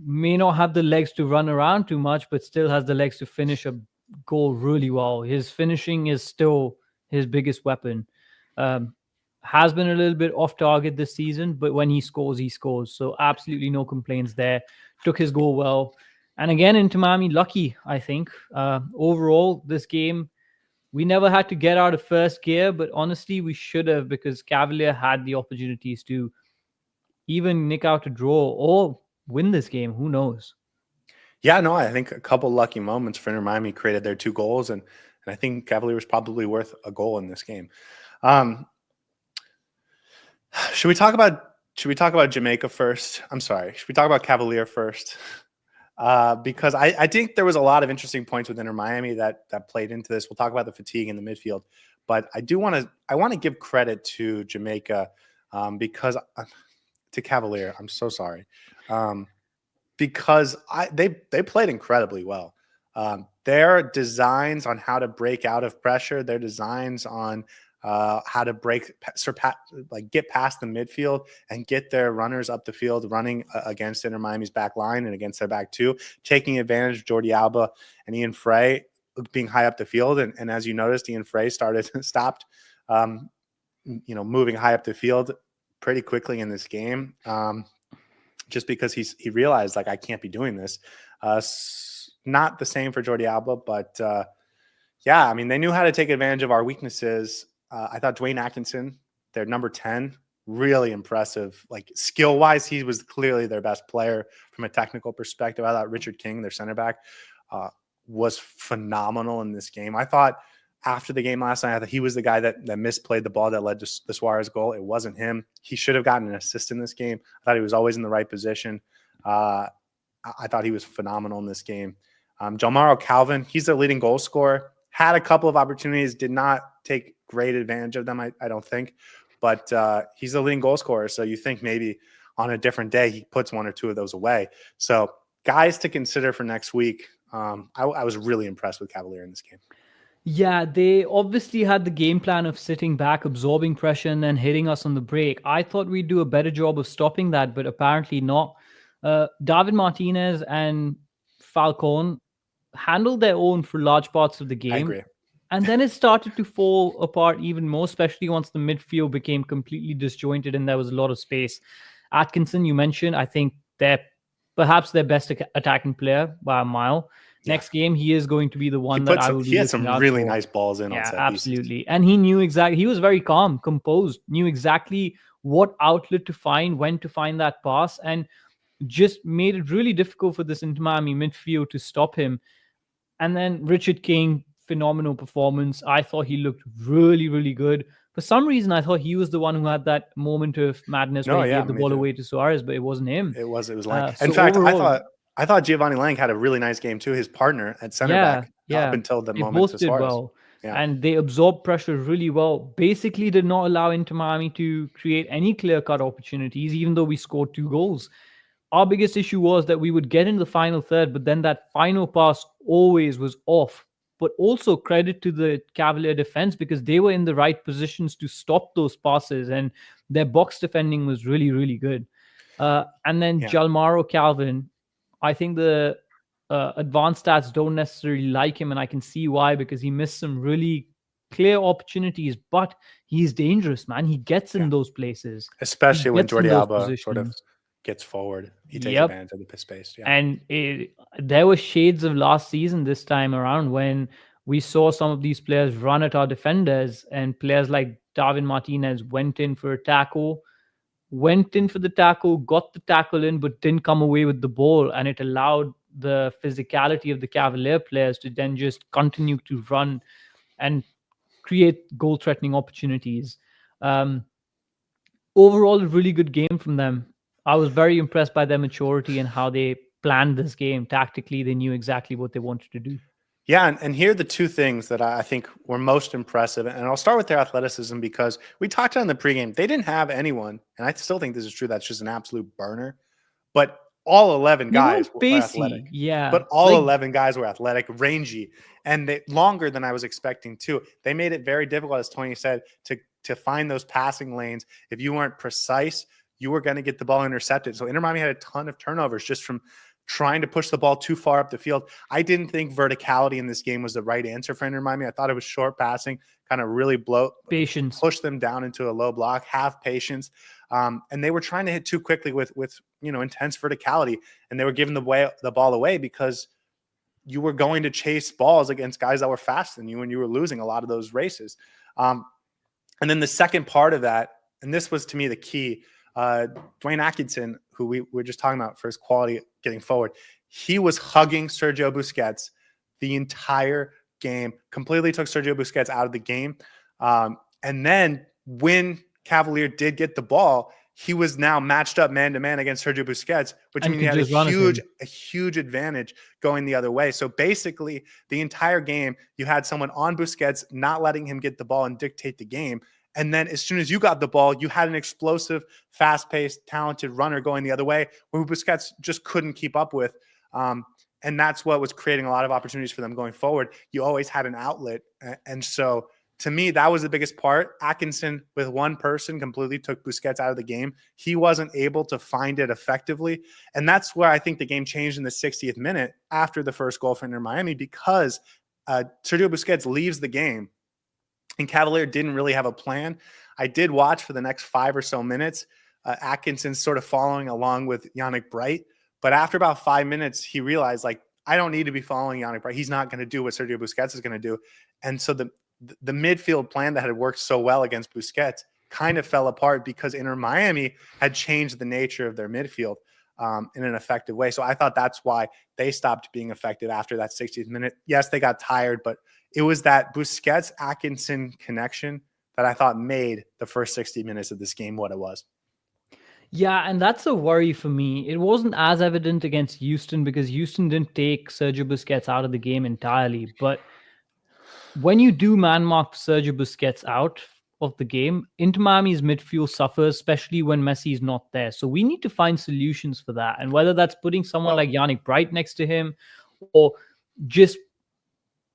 may not have the legs to run around too much, but still has the legs to finish a goal really well. His finishing is still his biggest weapon. Has been a little bit off target this season, but when he scores, he scores. So absolutely no complaints there. Took his goal well. And again, Inter Miami lucky, I think. Overall, this game, we never had to get out of first gear, but honestly, we should have, because Cavalier had the opportunities to even nick out a draw or win this game. Who knows? Yeah, no, I think a couple lucky moments for Inter Miami created their 2 goals, and I think Cavalier was probably worth a goal in this game. Should we talk about Jamaica first? I'm sorry. Should we talk about Cavalier first? Because I think there was a lot of interesting points with Inter Miami that played into this. We'll talk about the fatigue in the midfield, but I want to give credit to Jamaica because to Cavalier. I'm so sorry, because they played incredibly well. Their designs on how to break out of pressure, their designs on how to get past the midfield and get their runners up the field running against Inter Miami's back line and against their back two, taking advantage of Jordi Alba and Ian Frey being high up the field. And as you noticed, Ian Frey stopped moving high up the field pretty quickly in this game, just because he realized, like, I can't be doing this. Not the same for Jordi Alba, but yeah, I mean, they knew how to take advantage of our weaknesses. I thought Dwayne Atkinson, their number 10, really impressive. Like, skill-wise, he was clearly their best player from a technical perspective. I thought Richard King, their center back, was phenomenal in this game. I thought after the game last night, I thought he was the guy that misplayed the ball that led to the Suárez goal. It wasn't him. He should have gotten an assist in this game. I thought he was always in the right position. I thought he was phenomenal in this game. Jalmaro Calvin, he's their leading goal scorer. Had a couple of opportunities, did not take great advantage of them, I don't think. But he's the leading goal scorer, so you think maybe on a different day he puts one or two of those away. So guys to consider for next week. I was really impressed with Cavalier in this game. Yeah, they obviously had the game plan of sitting back, absorbing pressure, and then hitting us on the break. I thought we'd do a better job of stopping that, but apparently not. David Martínez and Falcón handled their own for large parts of the game. I agree. And then it started to fall apart even more, especially once the midfield became completely disjointed and there was a lot of space. Atkinson, you mentioned, I think they're perhaps their best attacking player by a mile. Yeah. Next game, he is going to be the one that I will be He had some really for. nice balls in on set absolutely. pieces. And he knew exactly, he was very calm, composed, knew exactly what outlet to find, when to find that pass, and just made it really difficult for this Inter Miami midfield to stop him. And then Richard King, phenomenal performance. I thought he looked really, really good. For some reason, I thought he was the one who had that moment of madness where he gave the ball away to Suárez, but it wasn't him. It was Lang. In fact, overall, I thought Giovanni Lang had a really nice game too. His partner at center back up until the moment both to did Suárez. well. Yeah. And they absorbed pressure really well. Basically did not allow Inter Miami to create any clear-cut opportunities, even though we scored 2 goals. Our biggest issue was that we would get in the final third, but then that final pass always was off. But also credit to the Cavalier defense, because they were in the right positions to stop those passes, and their box defending was really, really good. And then Jalmaro Calvin, I think the advanced stats don't necessarily like him, and I can see why, because he missed some really clear opportunities, but he's dangerous, man. He gets in those places. Especially when Jordi Alba sort of gets forward. He takes advantage of the space. Yeah. And there were shades of last season this time around when we saw some of these players run at our defenders, and players like Darwin Martinez went in for the tackle, got the tackle in, but didn't come away with the ball. And it allowed the physicality of the Cavalier players to then just continue to run and create goal threatening opportunities. Overall, a really good game from them. I was very impressed by their maturity and how they planned this game. Tactically, they knew exactly what they wanted to do. Yeah, and here are the two things that I think were most impressive. And I'll start with their athleticism because we talked on the pregame. They didn't have anyone, and I still think this is true, that's just an absolute burner. But all 11 guys were athletic. Yeah. But all 11 guys were athletic, rangy, and they longer than I was expecting too. They made it very difficult, as Tony said, to find those passing lanes. If you weren't precise, you were going to get the ball intercepted. So Inter Miami had a ton of turnovers just from trying to push the ball too far up the field. I didn't think verticality in this game was the right answer for Inter Miami. I thought it was short passing, kind of really patience, push them down into a low block, have patience. And they were trying to hit too quickly with intense verticality, and they were giving the ball away because you were going to chase balls against guys that were faster than you, and you were losing a lot of those races. And then the second part of that, and this was to me the key, Dwayne Atkinson, who we were just talking about for his quality getting forward, he was hugging Sergio Busquets the entire game, completely took Sergio Busquets out of the game. And then when Cavalier did get the ball, he was now matched up man-to-man against Sergio Busquets, which means he had a huge advantage going the other way. So basically, the entire game, you had someone on Busquets, not letting him get the ball and dictate the game. And then as soon as you got the ball, you had an explosive, fast-paced, talented runner going the other way who Busquets just couldn't keep up with. And that's what was creating a lot of opportunities for them going forward. You always had an outlet. And so to me, that was the biggest part. Atkinson, with one person, completely took Busquets out of the game. He wasn't able to find it effectively. And that's where I think the game changed in the 60th minute after the first goal for Inter Miami, because Sergio Busquets leaves the game and Cavalier didn't really have a plan. I did watch for the next 5 or so minutes, Atkinson sort of following along with Yannick Bright. But after about 5 minutes, he realized, like, I don't need to be following Yannick Bright. He's not going to do what Sergio Busquets is going to do. And so the midfield plan that had worked so well against Busquets kind of fell apart because Inter Miami had changed the nature of their midfield in an effective way. So I thought that's why they stopped being effective after that 60th minute. Yes, they got tired, but it was that Busquets-Atkinson connection that I thought made the first 60 minutes of this game what it was. Yeah, and that's a worry for me. It wasn't as evident against Houston because Houston didn't take Sergio Busquets out of the game entirely. But when you do man mark Sergio Busquets out of the game, Inter Miami's midfield suffers, especially when Messi is not there. So we need to find solutions for that. And whether that's putting someone like Yannick Bright next to him or just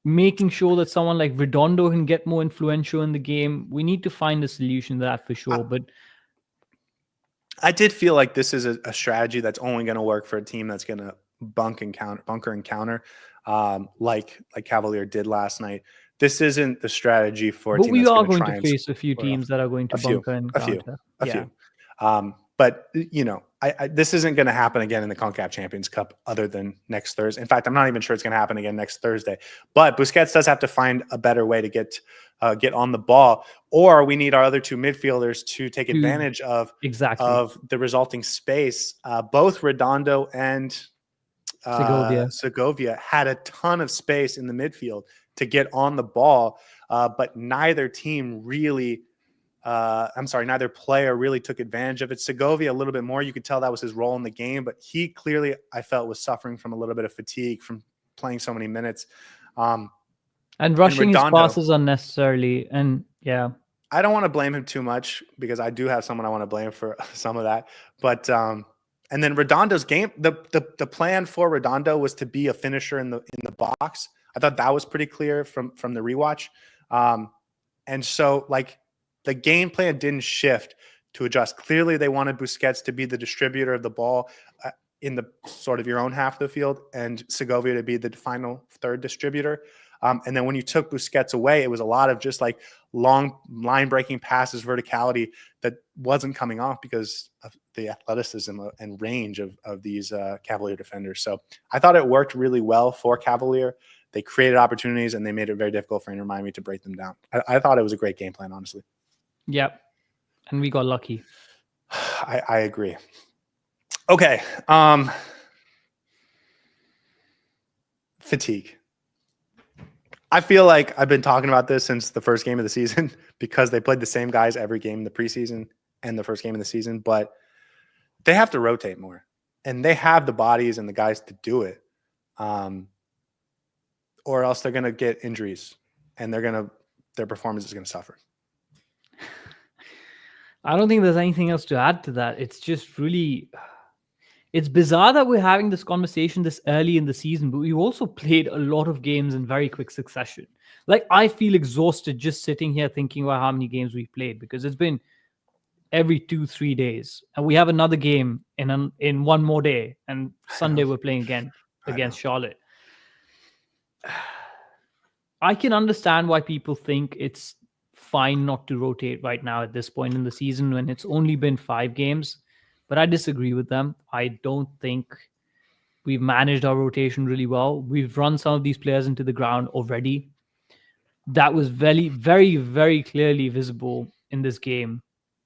making sure that someone like Redondo can get more influential in the game, we need to find a solution to that for sure. But I did feel like this is a strategy that's only going to work for a team that's going to bunker and counter, like Cavalier did last night. This isn't the strategy for a team that's going to try. We are going to face a few teams that are going to bunker and counter. A few. But, this isn't going to happen again in the CONCACAF Champions Cup other than next Thursday. In fact, I'm not even sure it's going to happen again next Thursday. But Busquets does have to find a better way to get on the ball, or we need our other two midfielders to take advantage of the resulting space. Both Redondo and Segovia had a ton of space in the midfield to get on the ball, but neither player really took advantage of it. Segovia a little bit more. You could tell that was his role in the game, but he clearly, I felt, was suffering from a little bit of fatigue from playing so many minutes. And rushing his passes unnecessarily. And I don't want to blame him too much because I do have someone I want to blame for some of that. But and then Redondo's game, the plan for Redondo was to be a finisher in the box. I thought that was pretty clear from the rewatch. And so the game plan didn't shift to adjust. Clearly, they wanted Busquets to be the distributor of the ball in the sort of your own half of the field, and Segovia to be the final third distributor. And then when you took Busquets away, it was a lot of just like long line-breaking passes, verticality that wasn't coming off because of the athleticism and range of these Cavalier defenders. So I thought it worked really well for Cavalier. They created opportunities, and they made it very difficult for Inter Miami to break them down. I thought it was a great game plan, honestly. Yep. And we got lucky. I agree. Okay. Fatigue. I feel like I've been talking about this since the first game of the season because they played the same guys every game in the preseason and the first game of the season, but they have to rotate more, and they have the bodies and the guys to do it. Or else they're going to get injuries, and their performance is going to suffer. I don't think there's anything else to add to that. It's just really, it's bizarre that we're having this conversation this early in the season, but we've also played a lot of games in very quick succession. Like, I feel exhausted just sitting here thinking about how many games we've played, because it's been every 2-3 days, and we have another game in one more day, and Sunday we're playing again against Charlotte. I can understand why people think it's fine not to rotate right now at this point in the season when it's only been 5 games, but I disagree with them. I don't think we've managed our rotation really well. We've run some of these players into the ground already. That was very, very, very clearly visible in this game.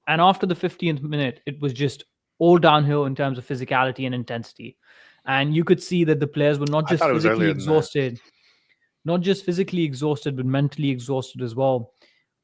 And after the 15th minute, it was just all downhill in terms of physicality and intensity. And you could see that the players were not just physically exhausted, but mentally exhausted as well.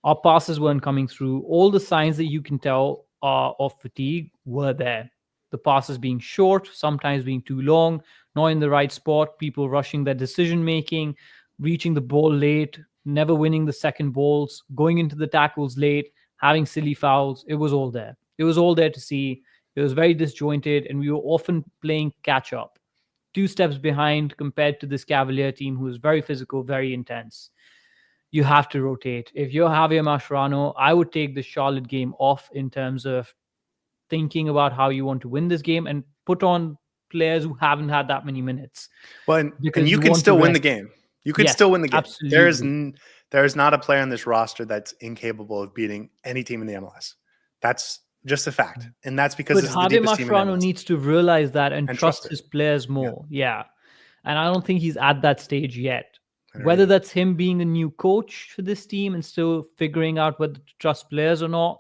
Our passes weren't coming through. All the signs that you can tell of fatigue were there. The passes being short, sometimes being too long, not in the right spot, people rushing their decision-making, reaching the ball late, never winning the second balls, going into the tackles late, having silly fouls. It was all there. It was all there to see. It was very disjointed, and we were often playing catch-up. 2 steps behind compared to this Cavalier team who is very physical, very intense. You have to rotate. If you're Javier Mascherano, I would take the Charlotte game off in terms of thinking about how you want to win this game and put on players who haven't had that many minutes. Well, and you can still win the game. You can still win the game. Absolutely. There's not a player on this roster that's incapable of beating any team in the MLS. That's just a fact. And that's because But Javier Mascherano needs to realize that and trust his players more. Yeah. And I don't think he's at that stage yet. Whether that's him being a new coach for this team and still figuring out whether to trust players or not,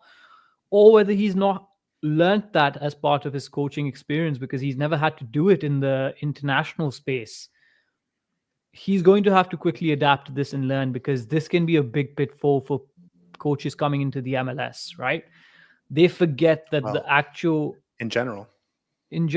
or whether he's not learned that as part of his coaching experience because he's never had to do it in the international space. He's going to have to quickly adapt to this and learn, because this can be a big pitfall for coaches coming into the MLS, right? They forget that the actual... In general. And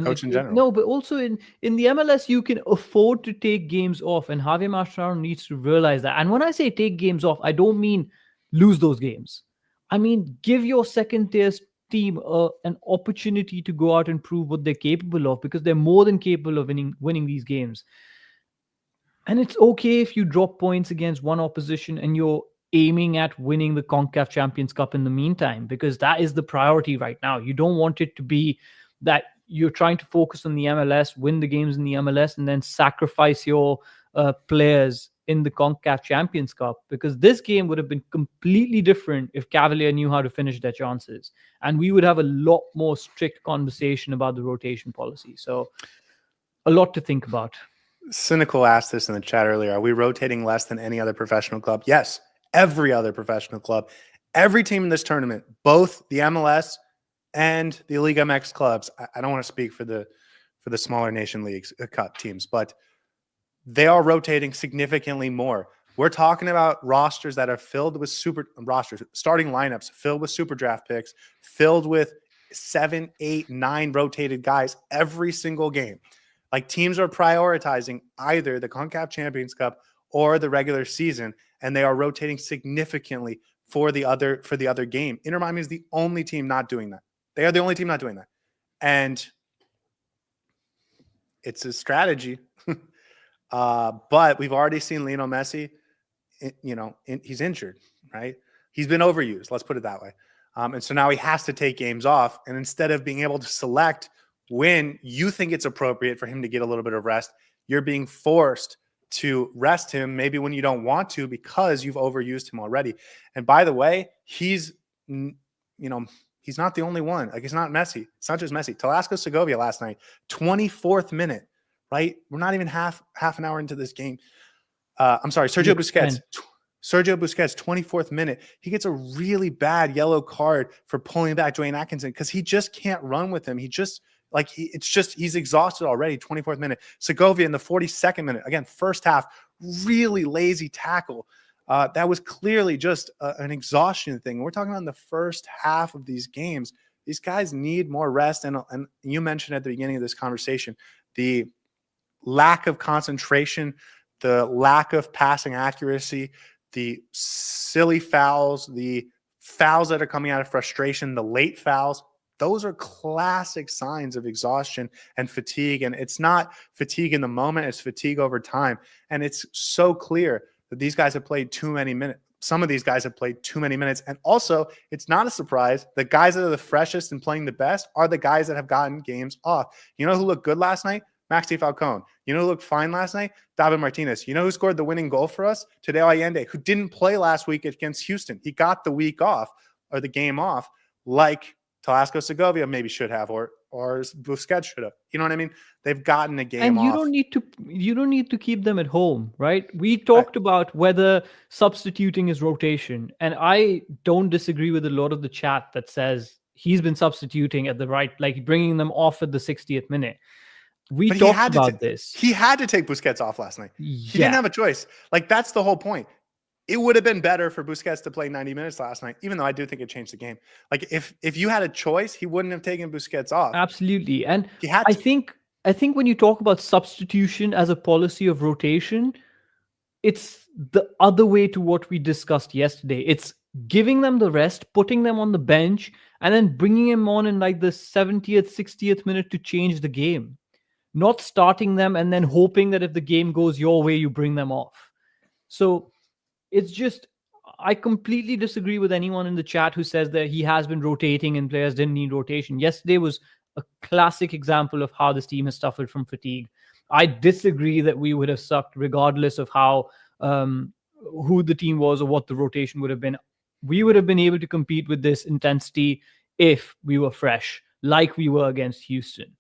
coach in general. No, but also in the MLS, you can afford to take games off, and Javier Mascherano needs to realize that. And when I say take games off, I don't mean lose those games. I mean, give your second-tier team an opportunity to go out and prove what they're capable of, because they're more than capable of winning these games. And it's okay if you drop points against one opposition and you're aiming at winning the CONCACAF Champions Cup in the meantime, because that is the priority right now. You don't want it to be that you're trying to focus on the MLS, win the games in the MLS, and then sacrifice your players in the CONCACAF Champions Cup, because this game would have been completely different if Cavalier knew how to finish their chances. And we would have a lot more strict conversation about the rotation policy. So a lot to think about. Cynical asked this in the chat earlier. Are we rotating less than any other professional club? Yes, every other professional club. Every team in this tournament, both the MLS and the Liga MX clubs. I don't want to speak for the smaller nation leagues cup teams, but they are rotating significantly more. We're talking about rosters that are filled with starting lineups filled with super draft picks, filled with 7, 8, 9 rotated guys every single game. Like, teams are prioritizing either the CONCACAF Champions Cup or the regular season, and they are rotating significantly for the other game. Inter Miami is the only team not doing that. They are the only team not doing that. And it's a strategy. But we've already seen Lionel Messi, he's injured, right? He's been overused. Let's put it that way. And so now he has to take games off. And instead of being able to select when you think it's appropriate for him to get a little bit of rest, you're being forced to rest him maybe when you don't want to, because you've overused him already. And by the way, he's not the only one. Like, it's not Messi. It's not just Messi. Telasco Segovia last night, 24th minute, right? We're not even half an hour into this game. Sergio Busquets. Sergio Busquets, 24th minute. He gets a really bad yellow card for pulling back Dwayne Atkinson because he just can't run with him. He's exhausted already. 24th minute. Segovia in the 42nd minute. Again, first half, really lazy tackle. That was clearly just an exhaustion thing. We're talking about in the first half of these games. These guys need more rest. And you mentioned at the beginning of this conversation, the lack of concentration, the lack of passing accuracy, the silly fouls, the fouls that are coming out of frustration, the late fouls. Those are classic signs of exhaustion and fatigue. And it's not fatigue in the moment, it's fatigue over time. And it's so clear that these guys have played too many minutes. Some of these guys have played too many minutes. And also, it's not a surprise. The guys that are the freshest and playing the best are the guys that have gotten games off. You know who looked good last night? Maxi Falcón. You know who looked fine last night? David Martínez. You know who scored the winning goal for us? Tadeo Allende, who didn't play last week against Houston. He got the week off or the game off like Talasco Segovia maybe should have or Busquets should have. You know what I mean? They've gotten a game off. And you don't need to keep them at home, right? We talked about whether substituting is rotation, and I don't disagree with a lot of the chat that says he's been substituting at the right, like bringing them off at the 60th minute. We talked about this. He had to take Busquets off last night. He didn't have a choice. Like, that's the whole point. It would have been better for Busquets to play 90 minutes last night, even though I do think it changed the game. Like, if you had a choice, he wouldn't have taken Busquets off. Absolutely. And I think when you talk about substitution as a policy of rotation, it's the other way to what we discussed yesterday. It's giving them the rest, putting them on the bench, and then bringing them on in like the 70th, 60th minute to change the game. Not starting them and then hoping that if the game goes your way, you bring them off. So it's just, I completely disagree with anyone in the chat who says that he has been rotating and players didn't need rotation. Yesterday was a classic example of how this team has suffered from fatigue. I disagree that we would have sucked regardless of how who the team was or what the rotation would have been. We would have been able to compete with this intensity if we were fresh, like we were against Houston.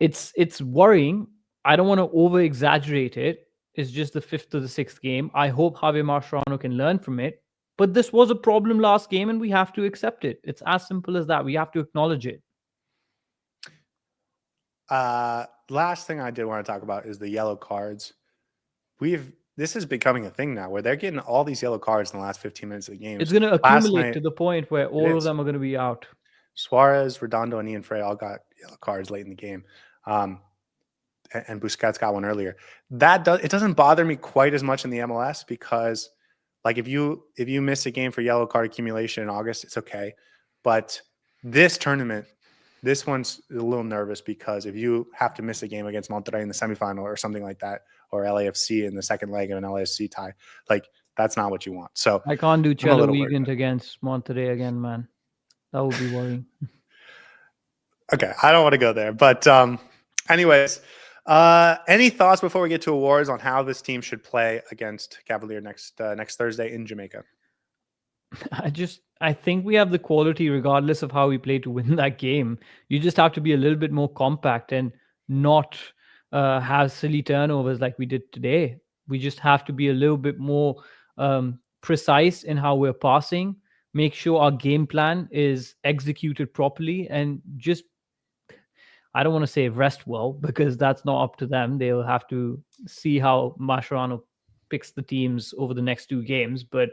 It's worrying. I don't want to over-exaggerate it. It's just the 5th or the 6th game. I hope Javier Mascherano can learn from it. But this was a problem last game, and we have to accept it. It's as simple as that. We have to acknowledge it. Last thing I did want to talk about is the yellow cards. This is becoming a thing now where they're getting all these yellow cards in the last 15 minutes of the game. It's going to accumulate to the point where all of them are going to be out. Suárez, Redondo, and Ian Frey all got yellow cards late in the game. And Busquets got one earlier. It doesn't bother me quite as much in the MLS because, like, if you miss a game for yellow card accumulation in August, it's okay. But this tournament, this one's a little nervous because if you have to miss a game against Monterrey in the semifinal or something like that, or LAFC in the second leg of an LAFC tie, like, that's not what you want. So I can't do Cello weekend against Monterrey again, man. That would be worrying. Okay, I don't want to go there, but anyways, any thoughts before we get to awards on how this team should play against Cavalier next Thursday in Jamaica? I think we have the quality, regardless of how we play, to win that game. You just have to be a little bit more compact and not have silly turnovers like we did today. We just have to be a little bit more precise in how we're passing. Make sure our game plan is executed properly, and just, I don't want to say rest well because that's not up to them. They'll have to see how Mascherano picks the teams over the next 2 games. But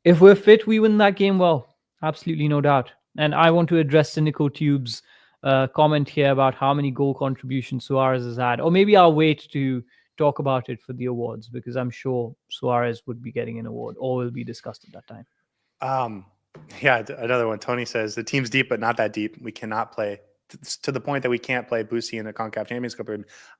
if we're fit, we win that game well. Absolutely no doubt. And I want to address Cynical Tube's comment here about how many goal contributions Suárez has had. Or maybe I'll wait to talk about it for the awards because I'm sure Suárez would be getting an award or will be discussed at that time. Yeah, another one. Tony says the team's deep, but not that deep. We cannot play to the point that we can't play Boosie in the CONCACAF Champions Cup.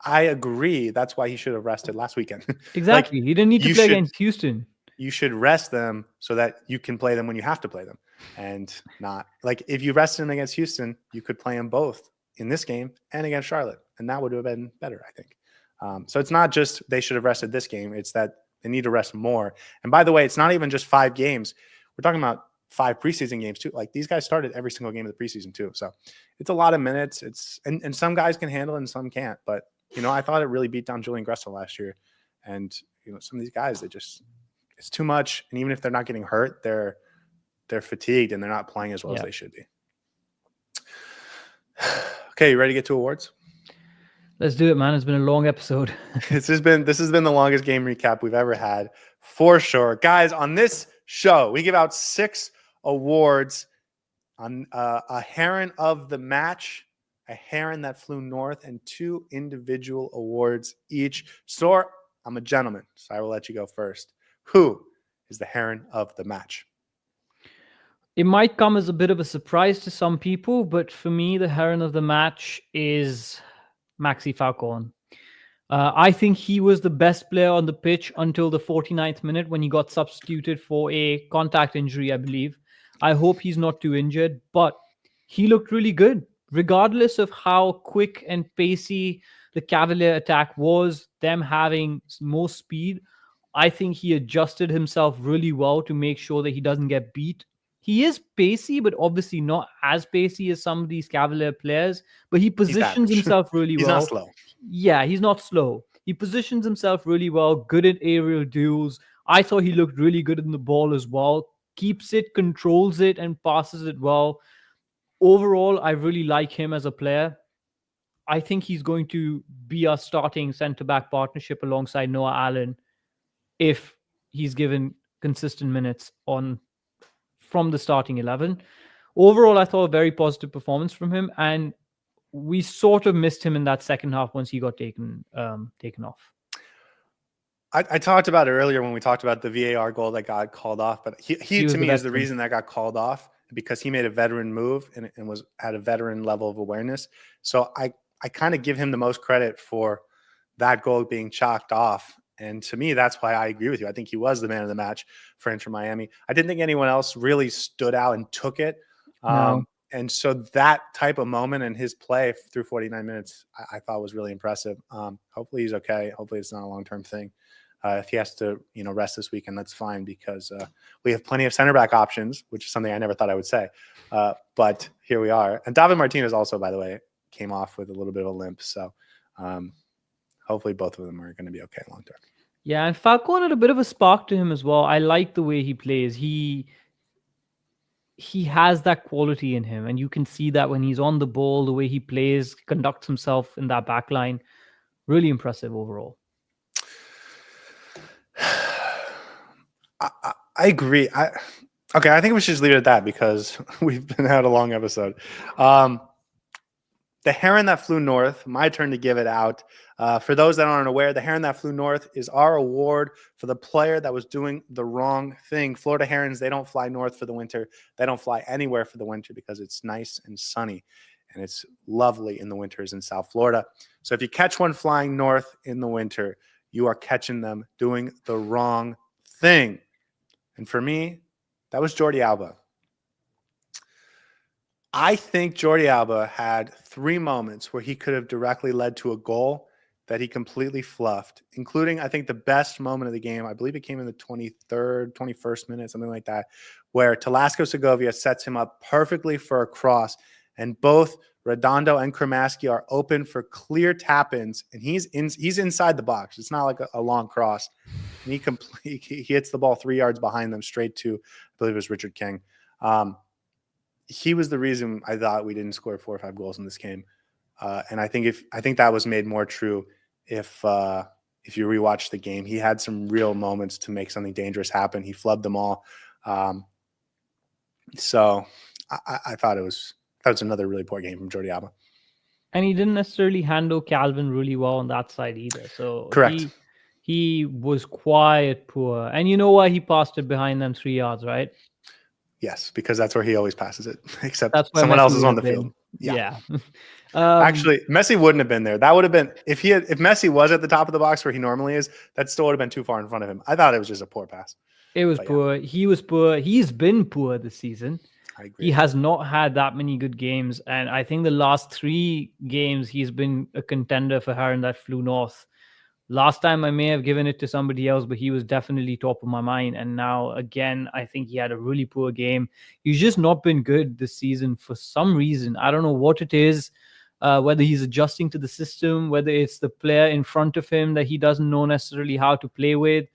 I agree. That's why he should have rested last weekend. Exactly. He didn't need to play against Houston. You should rest them so that you can play them when you have to play them, and not like if you rested them against Houston, you could play them both in this game and against Charlotte, and that would have been better, I think. So it's not just they should have rested this game; it's that they need to rest more. And by the way, it's not even just 5 games. We're talking about 5 preseason games too. Like, these guys started every single game of the preseason too. So it's a lot of minutes. And some guys can handle it and some can't. But, I thought it really beat down Julian Gressel last year. And some of these guys, it's too much. And even if they're not getting hurt, they're fatigued and they're not playing as well as they should be. Okay, you ready to get to awards? Let's do it, man. It's been a long episode. This has been the longest game recap we've ever had, for sure. Guys, on this show, we give out 6 awards on a Heron of the Match, a Heron that flew north, and 2 individual awards each. Saur, I'm a gentleman, so I will let you go first. Who is the Heron of the Match? It might come as a bit of a surprise to some people, but for me, the Heron of the Match is Maxi Falcón. I think he was the best player on the pitch until the 49th minute when he got substituted for a contact injury, I believe. I hope he's not too injured, but he looked really good. Regardless of how quick and pacey the Cavalier attack was, them having more speed, I think he adjusted himself really well to make sure that he doesn't get beat. He is pacey, but obviously not as pacey as some of these Cavalier players. But he positions himself really well. He's not slow. Yeah, he's not slow. He positions himself really well, good at aerial duels. I thought he looked really good in the ball as well. Keeps it, controls it, and passes it well. Overall, I really like him as a player. I think he's going to be our starting centre-back partnership alongside Noah Allen if he's given consistent minutes from the starting 11. Overall, I thought a very positive performance from him, and we sort of missed him in that second half once he got taken off. I talked about it earlier when we talked about the VAR goal that got called off, but he to me is the reason that got called off, because he made a veteran move and was at a veteran level of awareness. So I kind of give him the most credit for that goal being chalked off. And to me, that's why I agree with you. I think he was the man of the match for Inter Miami. I didn't think anyone else really stood out and took it. No. And so that type of moment in his play through 49 minutes, I thought was really impressive. Hopefully he's okay. Hopefully it's not a long-term thing. If he has to, rest this weekend, that's fine, because we have plenty of center back options, which is something I never thought I would say. But here we are. And David Martínez also, by the way, came off with a little bit of a limp. So hopefully both of them are going to be okay long term. Yeah, and Falcón had a bit of a spark to him as well. I like the way he plays. He has that quality in him, and you can see that when he's on the ball, the way he plays, conducts himself in that back line. Really impressive overall. I agree. I think we should just leave it at that, because we've been had a long episode. The Heron that flew north, my turn to give it out. For those that aren't aware, the Heron that flew north is our award for the player that was doing the wrong thing. Florida Herons, they don't fly north for the winter. They don't fly anywhere for the winter because it's nice and sunny, and it's lovely in the winters in South Florida. So if you catch one flying north in the winter, you are catching them doing the wrong thing. And for me, that was Jordi Alba. I think Jordi Alba had 3 moments where he could have directly led to a goal that he completely fluffed, including, I think, the best moment of the game. I believe it came in the 23rd, 21st minute, something like that, where Talasco Segovia sets him up perfectly for a cross, and both Redondo and Kremaski are open for clear tap-ins, and he's inside the box. It's not like a long cross. And he hits the ball 3 yards behind them straight to, I believe it was Richard King. He was the reason I thought we didn't score 4 or 5 goals in this game. And I think that was made more true if you rewatch the game. He had some real moments to make something dangerous happen. He flubbed them all. So I thought it was another really poor game from Jordi Alba. And he didn't necessarily handle Calvin really well on that side either. So correct. He was quite poor. And you know why he passed it behind them 3 yards, right? Yes, because that's where he always passes it, except someone else is on the field. Yeah. Actually, Messi wouldn't have been there. That would have been if Messi was at the top of the box where he normally is, that still would have been too far in front of him. I thought it was just a poor pass. It was poor. Yeah. He was poor. He's been poor this season. I agree. He has not had that many good games. And I think the last 3 games, he's been a contender for Heron that flew north. Last time I may have given it to somebody else, but he was definitely top of my mind. And now, again, I think he had a really poor game. He's just not been good this season for some reason. I don't know what it is. whether he's adjusting to the system, whether it's the player in front of him that he doesn't know necessarily how to play with.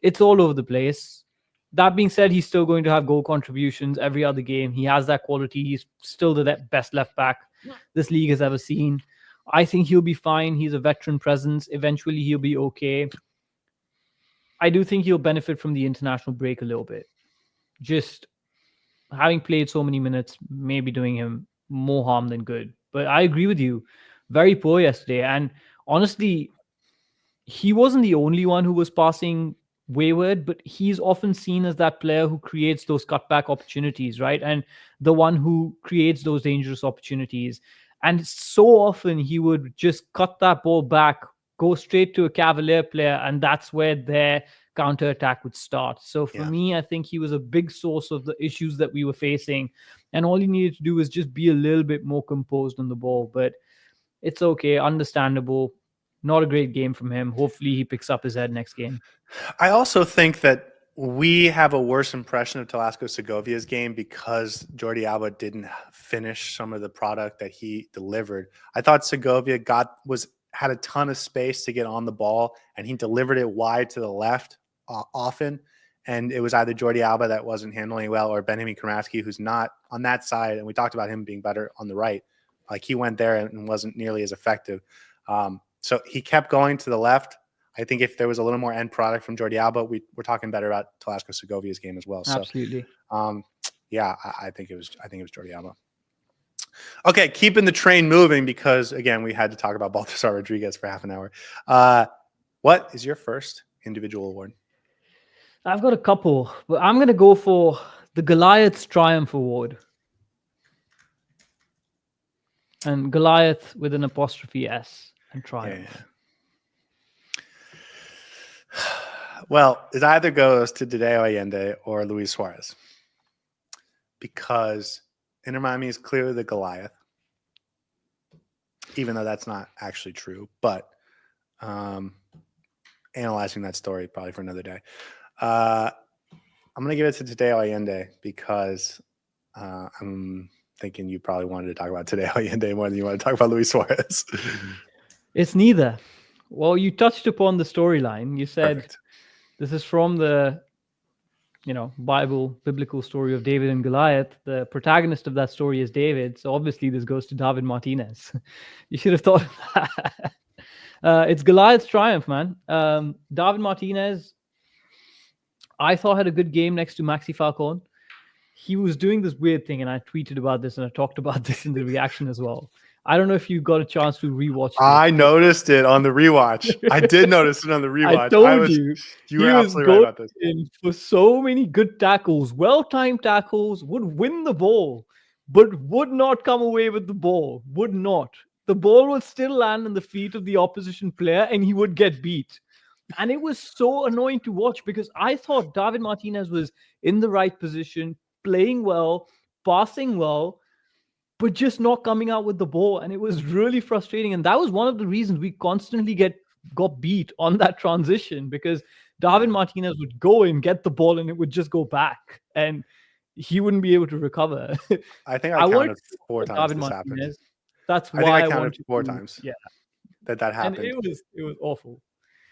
It's all over the place. That being said, he's still going to have goal contributions every other game. He has that quality. He's still the best left back this league has ever seen. I think he'll be fine. He's a veteran presence. Eventually, he'll be okay. I do think he'll benefit from the international break a little bit. Just having played so many minutes may be doing him more harm than good. But I agree with you. Very poor yesterday. And honestly, he wasn't the only one who was passing wayward, but he's often seen as that player who creates those cutback opportunities, right? And the one who creates those dangerous opportunities. And so often he would just cut that ball back, go straight to a Cavalier player, and that's where their counterattack would start. So for me, I think he was a big source of the issues that we were facing. And all he needed to do was just be a little bit more composed on the ball. But it's okay, understandable. Not a great game from him. Hopefully he picks up his head next game. I also think that we have a worse impression of Telesco Segovia's game because Jordi Alba didn't finish some of the product that he delivered. I thought Segovia had a ton of space to get on the ball, and he delivered it wide to the left often. And it was either Jordi Alba that wasn't handling well or Benjamin Karaski, who's not on that side. And we talked about him being better on the right. Like he went there and wasn't nearly as effective. So he kept going to the left. I think if there was a little more end product from Jordi Alba, we're talking better about Telesco Segovia's game as well. Absolutely. So, I think it was Jordi Alba. Okay, keeping the train moving because again we had to talk about Baltasar Rodriguez for half an hour. What is your first individual award? I've got a couple, but I'm going to go for the Goliath's Triumph Award. And Goliath with an apostrophe S and Triumph. Yeah. Well, it either goes to Tadeo Allende or Luis Suárez because Inter Miami is clearly the Goliath, even though that's not actually true. But analyzing that story probably for another day. I'm going to give it to Tadeo Allende because I'm thinking you probably wanted to talk about Tadeo Allende more than you want to talk about Luis Suárez. It's neither. Well, you touched upon the storyline. You said Perfect. This is from the biblical story of David and Goliath. The protagonist of that story is David. So obviously this goes to David Martínez. You should have thought of that. It's Goliath's triumph, man. David Martínez, I thought had a good game next to Maxi Falcón. He was doing this weird thing, and I tweeted about this and I talked about this in the reaction as well. I don't know if you got a chance to rewatch it. I noticed it on the rewatch. I did notice it on the rewatch. I told you. You were absolutely right about this. For so many good tackles, well-timed tackles, would win the ball, but would not come away with the ball. Would not. The ball would still land on the feet of the opposition player, and he would get beat. And it was so annoying to watch because I thought David Martínez was in the right position, playing well, passing well, but just not coming out with the ball. And it was really frustrating. And that was one of the reasons we constantly got beat on that transition, because David Martínez would go and get the ball and it would just go back and he wouldn't be able to recover. I think I counted 4 times David this Martínez. happened. That's why I counted 4 times. Yeah. That happened. And it was awful.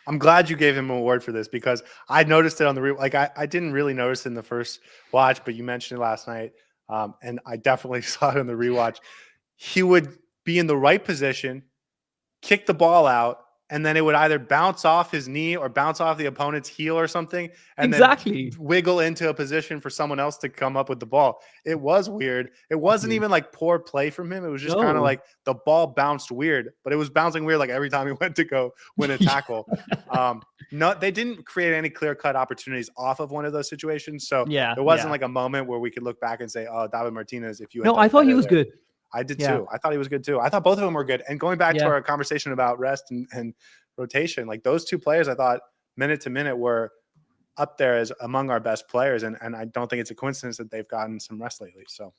I'm glad you gave him an award for this because I noticed it on the I didn't really notice it in the first watch, but you mentioned it last night. And I definitely saw it in the rewatch. He would be in the right position, kick the ball out, and then it would either bounce off his knee or bounce off the opponent's heel or something, and then wiggle into a position for someone else to come up with the ball. It was weird. It wasn't even like poor play from him. It was just kind of like the ball bounced weird, but it was bouncing weird like every time he went to go win a tackle. No, they didn't create any clear-cut opportunities off of one of those situations. So there wasn't like a moment where we could look back and say, "Oh, David Martínez, if you." No, I thought he was good. I did too. I thought he was good too. I thought both of them were good. And going back to our conversation about rest and rotation, like those two players, I thought minute to minute were up there as among our best players. And I don't think it's a coincidence that they've gotten some rest lately. So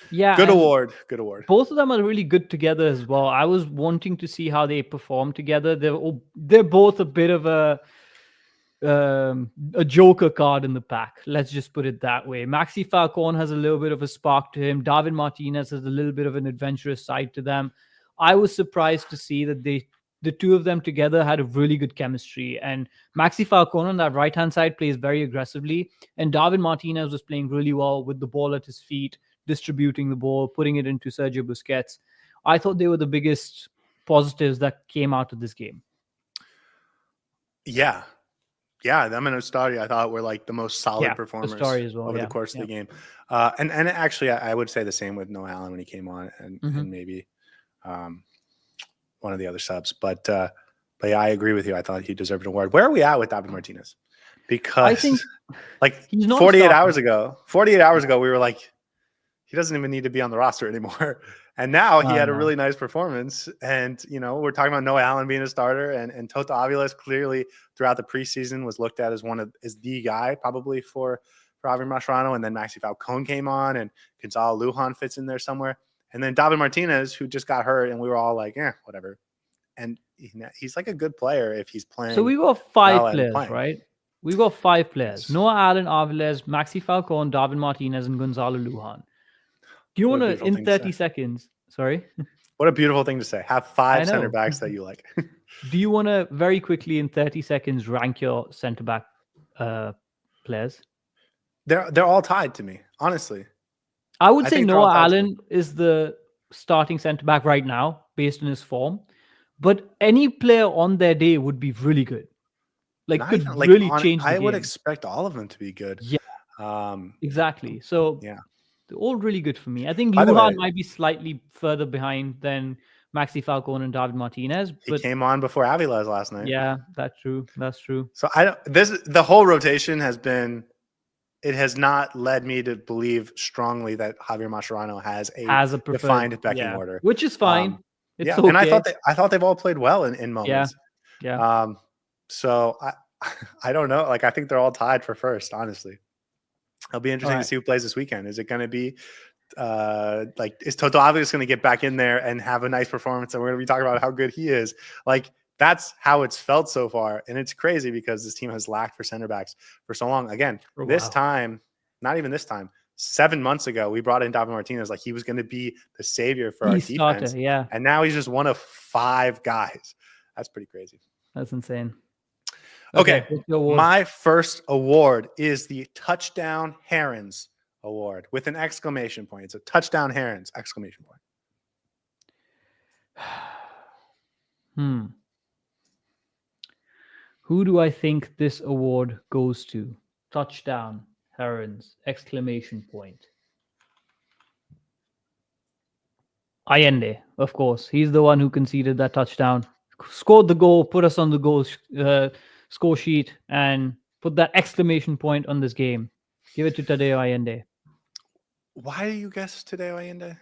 good award. Good award. Both of them are really good together as well. I was wanting to see how they perform together. They're both a bit of a a joker card in the pack. Let's just put it that way. Maxi Falcón has a little bit of a spark to him. David Martinez has a little bit of an adventurous side to them. I was surprised to see that the two of them together had a really good chemistry. And Maxi Falcón on that right-hand side plays very aggressively. And David Martinez was playing really well with the ball at his feet, distributing the ball, putting it into Sergio Busquets. I thought they were the biggest positives that came out of this game. Yeah. Them and Ostari, I thought, were like the most solid performers as well, over the course of the game. And actually, I would say the same with Noah Allen when he came on, and maybe one of the other subs. But yeah, I agree with you. I thought he deserved an award. Where are we at with David Martinez? Because I think, like 48 hours ago, we were like, he doesn't even need to be on the roster anymore. And now he had a really nice performance. And, we're talking about Noah Allen being a starter, and Toto Aviles clearly throughout the preseason was looked at as the guy probably for Javier Mascherano. And then Maxi Falcón came on, and Gonzalo Lujan fits in there somewhere. And then David Martinez, who just got hurt, and we were all like, whatever. And he's like a good player if he's playing. So we got 5 players, right? We got 5 players. Noah Allen, Aviles, Maxi Falcón, David Martinez, and Gonzalo Lujan. Do you want to, in 30 seconds, sorry? What a beautiful thing to say. Have 5 center backs that you like. Do you want to very quickly in 30 seconds rank your center back players? They're all tied to me, honestly. I would say Noah Allen is the starting center back right now based on his form. But any player on their day would be really good. Change the game. I would expect all of them to be good. Yeah. Exactly. So they're all really good for me. I think By Lujan might be slightly further behind than Maxi Falcón and David Martinez. But he came on before Aviles last night. Yeah, that's true. That's true. So the whole rotation it has not led me to believe strongly that Javier Mascherano has a defined pecking order, which is fine. It's okay. And I thought they've all played well in moments. Yeah. So I don't know. Like, I think they're all tied for first, honestly. It'll be interesting to see who plays this weekend. Is it going to be is Toto Aviles going to get back in there and have a nice performance? And we're going to be talking about how good he is. Like, that's how it's felt so far. And it's crazy because this team has lacked for center backs for so long. Again, this time, not even this time, 7 months ago, we brought in David Martinez like he was going to be the savior for our defense. And now he's just one of 5 guys. That's pretty crazy. That's insane. Okay. My first award is the Touchdown Herons Award with an exclamation point. It's a Touchdown Herons exclamation point. Who do I think this award goes to? Touchdown Herons exclamation point. Allende, of course. He's the one who conceded that touchdown, scored the goal, put us on the goal score sheet, and put that exclamation point on this game. Give it to Tadeo Allende. Why do you guess Tadeo Allende?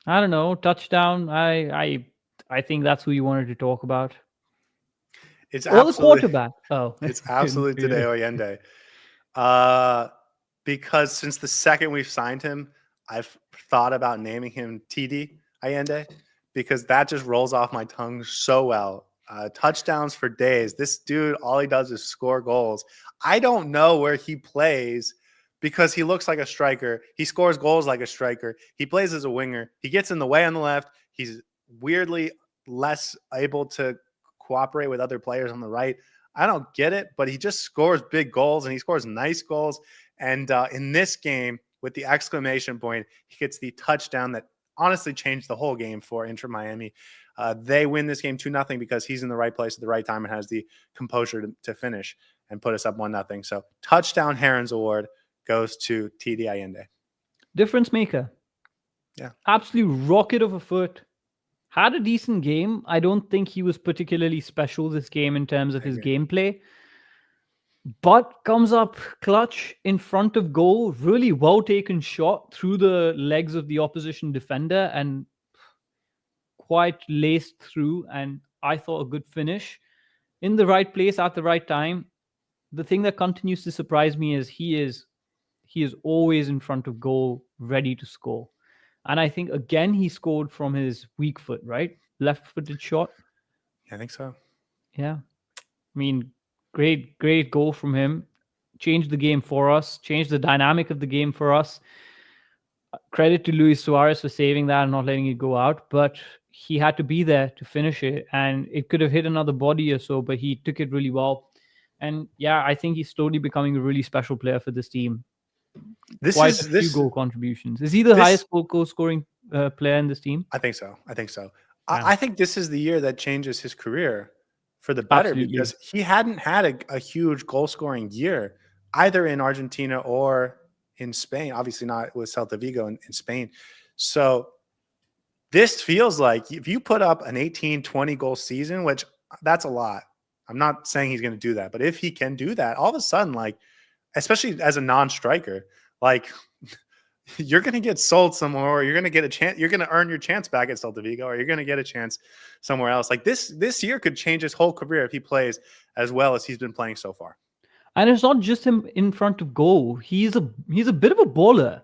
I don't know. Touchdown. I think that's who you wanted to talk about. It's the quarterback. Oh, it's absolutely Tadeo Allende. Because since the second we've signed him, I've thought about naming him TD Allende because that just rolls off my tongue so well. Touchdowns for days. This dude, all he does is score goals. I don't know where he plays because he looks like a striker. He scores goals like a striker. He plays as a winger. He gets in the way on the left. He's weirdly less able to cooperate with other players on the right. I don't get it, but he just scores big goals and he scores nice goals. And in this game, with the exclamation point, he gets the touchdown that honestly changed the whole game for Inter Miami. They win this game 2-0 because he's in the right place at the right time and has the composure to finish and put us up 1-0. So Touchdown Herons Award goes to TD Allende. Difference maker. Yeah. Absolute rocket of a foot. Had a decent game. I don't think he was particularly special this game in terms of his gameplay. But comes up clutch in front of goal. Really well taken shot through the legs of the opposition defender and quite laced through. And I thought a good finish. In the right place at the right time. The thing that continues to surprise me is he is always in front of goal, ready to score. And I think, again, he scored from his weak foot, right? Left-footed shot. Yeah, I think so. Yeah. I mean, Great goal from him. Changed the game for us. Changed the dynamic of the game for us. Credit to Luis Suarez for saving that and not letting it go out. But he had to be there to finish it, and it could have hit another body or so, but he took it really well. And yeah, I think he's slowly becoming a really special player for this team. Quite a few goal contributions. Is he the highest goal scoring player in this team? I think so. Yeah. I think this is the year that changes his career for the better. Absolutely. Because he hadn't had a huge goal scoring year either in Argentina or in Spain. Obviously not with Celta Vigo in Spain. So this feels like if you put up an 18-20 goal season, which that's a lot. I'm not saying he's going to do that, but if he can do that, all of a sudden, like, especially as a non-striker, like you're going to get sold somewhere, or you're going to get a chance. You're going to earn your chance back at Celta Vigo, or you're going to get a chance somewhere else. Like this year could change his whole career if he plays as well as he's been playing so far. And it's not just him in front of goal. He's a bit of a baller.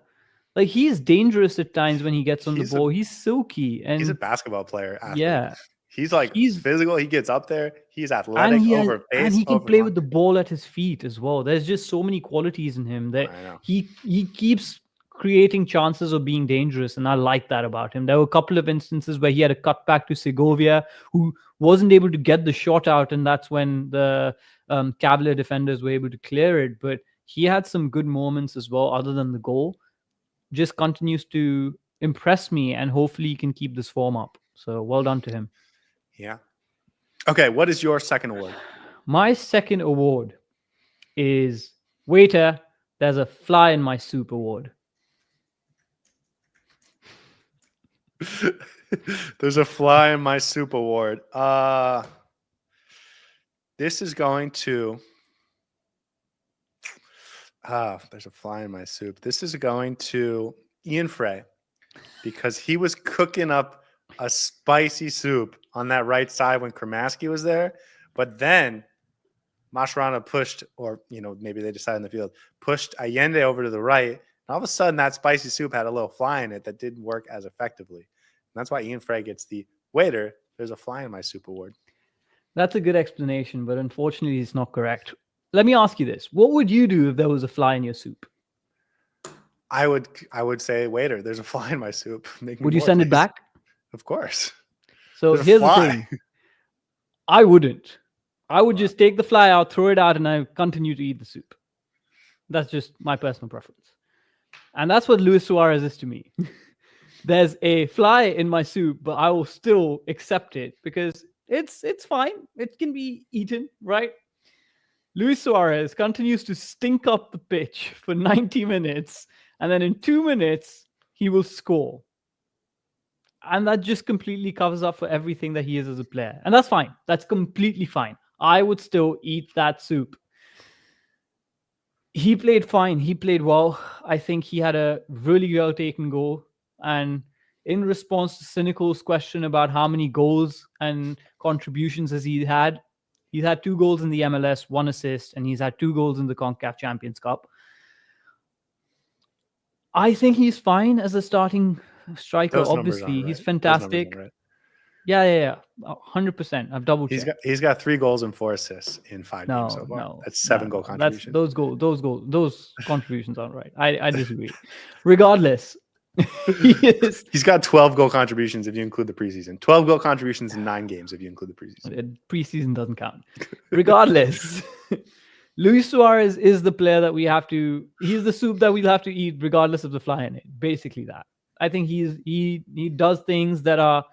Like, he's dangerous at times when he gets on the ball. He's silky, and he's a basketball player. Athlete. Yeah. He's physical. He gets up there. He's athletic, over pace. And he can play with the ball at his feet as well. There's just so many qualities in him that he keeps creating chances of being dangerous. And I like that about him. There were a couple of instances where he had a cutback to Segovia, who wasn't able to get the shot out. And that's when the Cavalier defenders were able to clear it. But he had some good moments as well, other than the goal. Just continues to impress me, and hopefully he can keep this form up. So well done to him. Yeah. Okay, what is your second award? My second award is Waiter, There's a Fly in My Soup award. There's a fly in my soup award. This is going to there's a fly in my soup. This is going to Ian Frey, because he was cooking up a spicy soup on that right side when Kramaski was there. But then Mascherano pushed, or maybe they decided in the field, pushed Allende over to the right. And all of a sudden, that spicy soup had a little fly in it that didn't work as effectively. And that's why Ian Frey gets the Waiter, There's a Fly in My Soup award. That's a good explanation, but unfortunately, it's not correct. Let me ask you this. What would you do if there was a fly in your soup? I would say, Waiter, there's a fly in my soup. Would you send it back? Of course. So here's the thing. I wouldn't. I would just take the fly out, throw it out, and I continue to eat the soup. That's just my personal preference. And that's what Luis Suarez is to me. There's a fly in my soup, but I will still accept it because it's fine. It can be eaten, right? Luis Suarez continues to stink up the pitch for 90 minutes, and then in 2 minutes, he will score. And that just completely covers up for everything that he is as a player. And that's fine. That's completely fine. I would still eat that soup. He played fine. He played well. I think he had a really well-taken goal. And in response to Cynical's question about how many goals and contributions has he had, he's had 2 goals in the MLS, 1 assist, and he's had 2 goals in the CONCACAF Champions Cup. I think he's fine as a starting striker. Those obviously, right. He's fantastic. Right. Yeah. 100%. I've double checked. He's got 3 goals and 4 assists in 5 games so far. No, that's 7 goal contributions. Those contributions aren't right. I disagree. Regardless, he's got 12 goal contributions if you include the preseason. 12 goal contributions in 9 games if you include the preseason. Preseason doesn't count. Regardless, Luis Suarez is the player that he's the soup that we'll have to eat regardless of the fly in it. Basically that. I think he does things that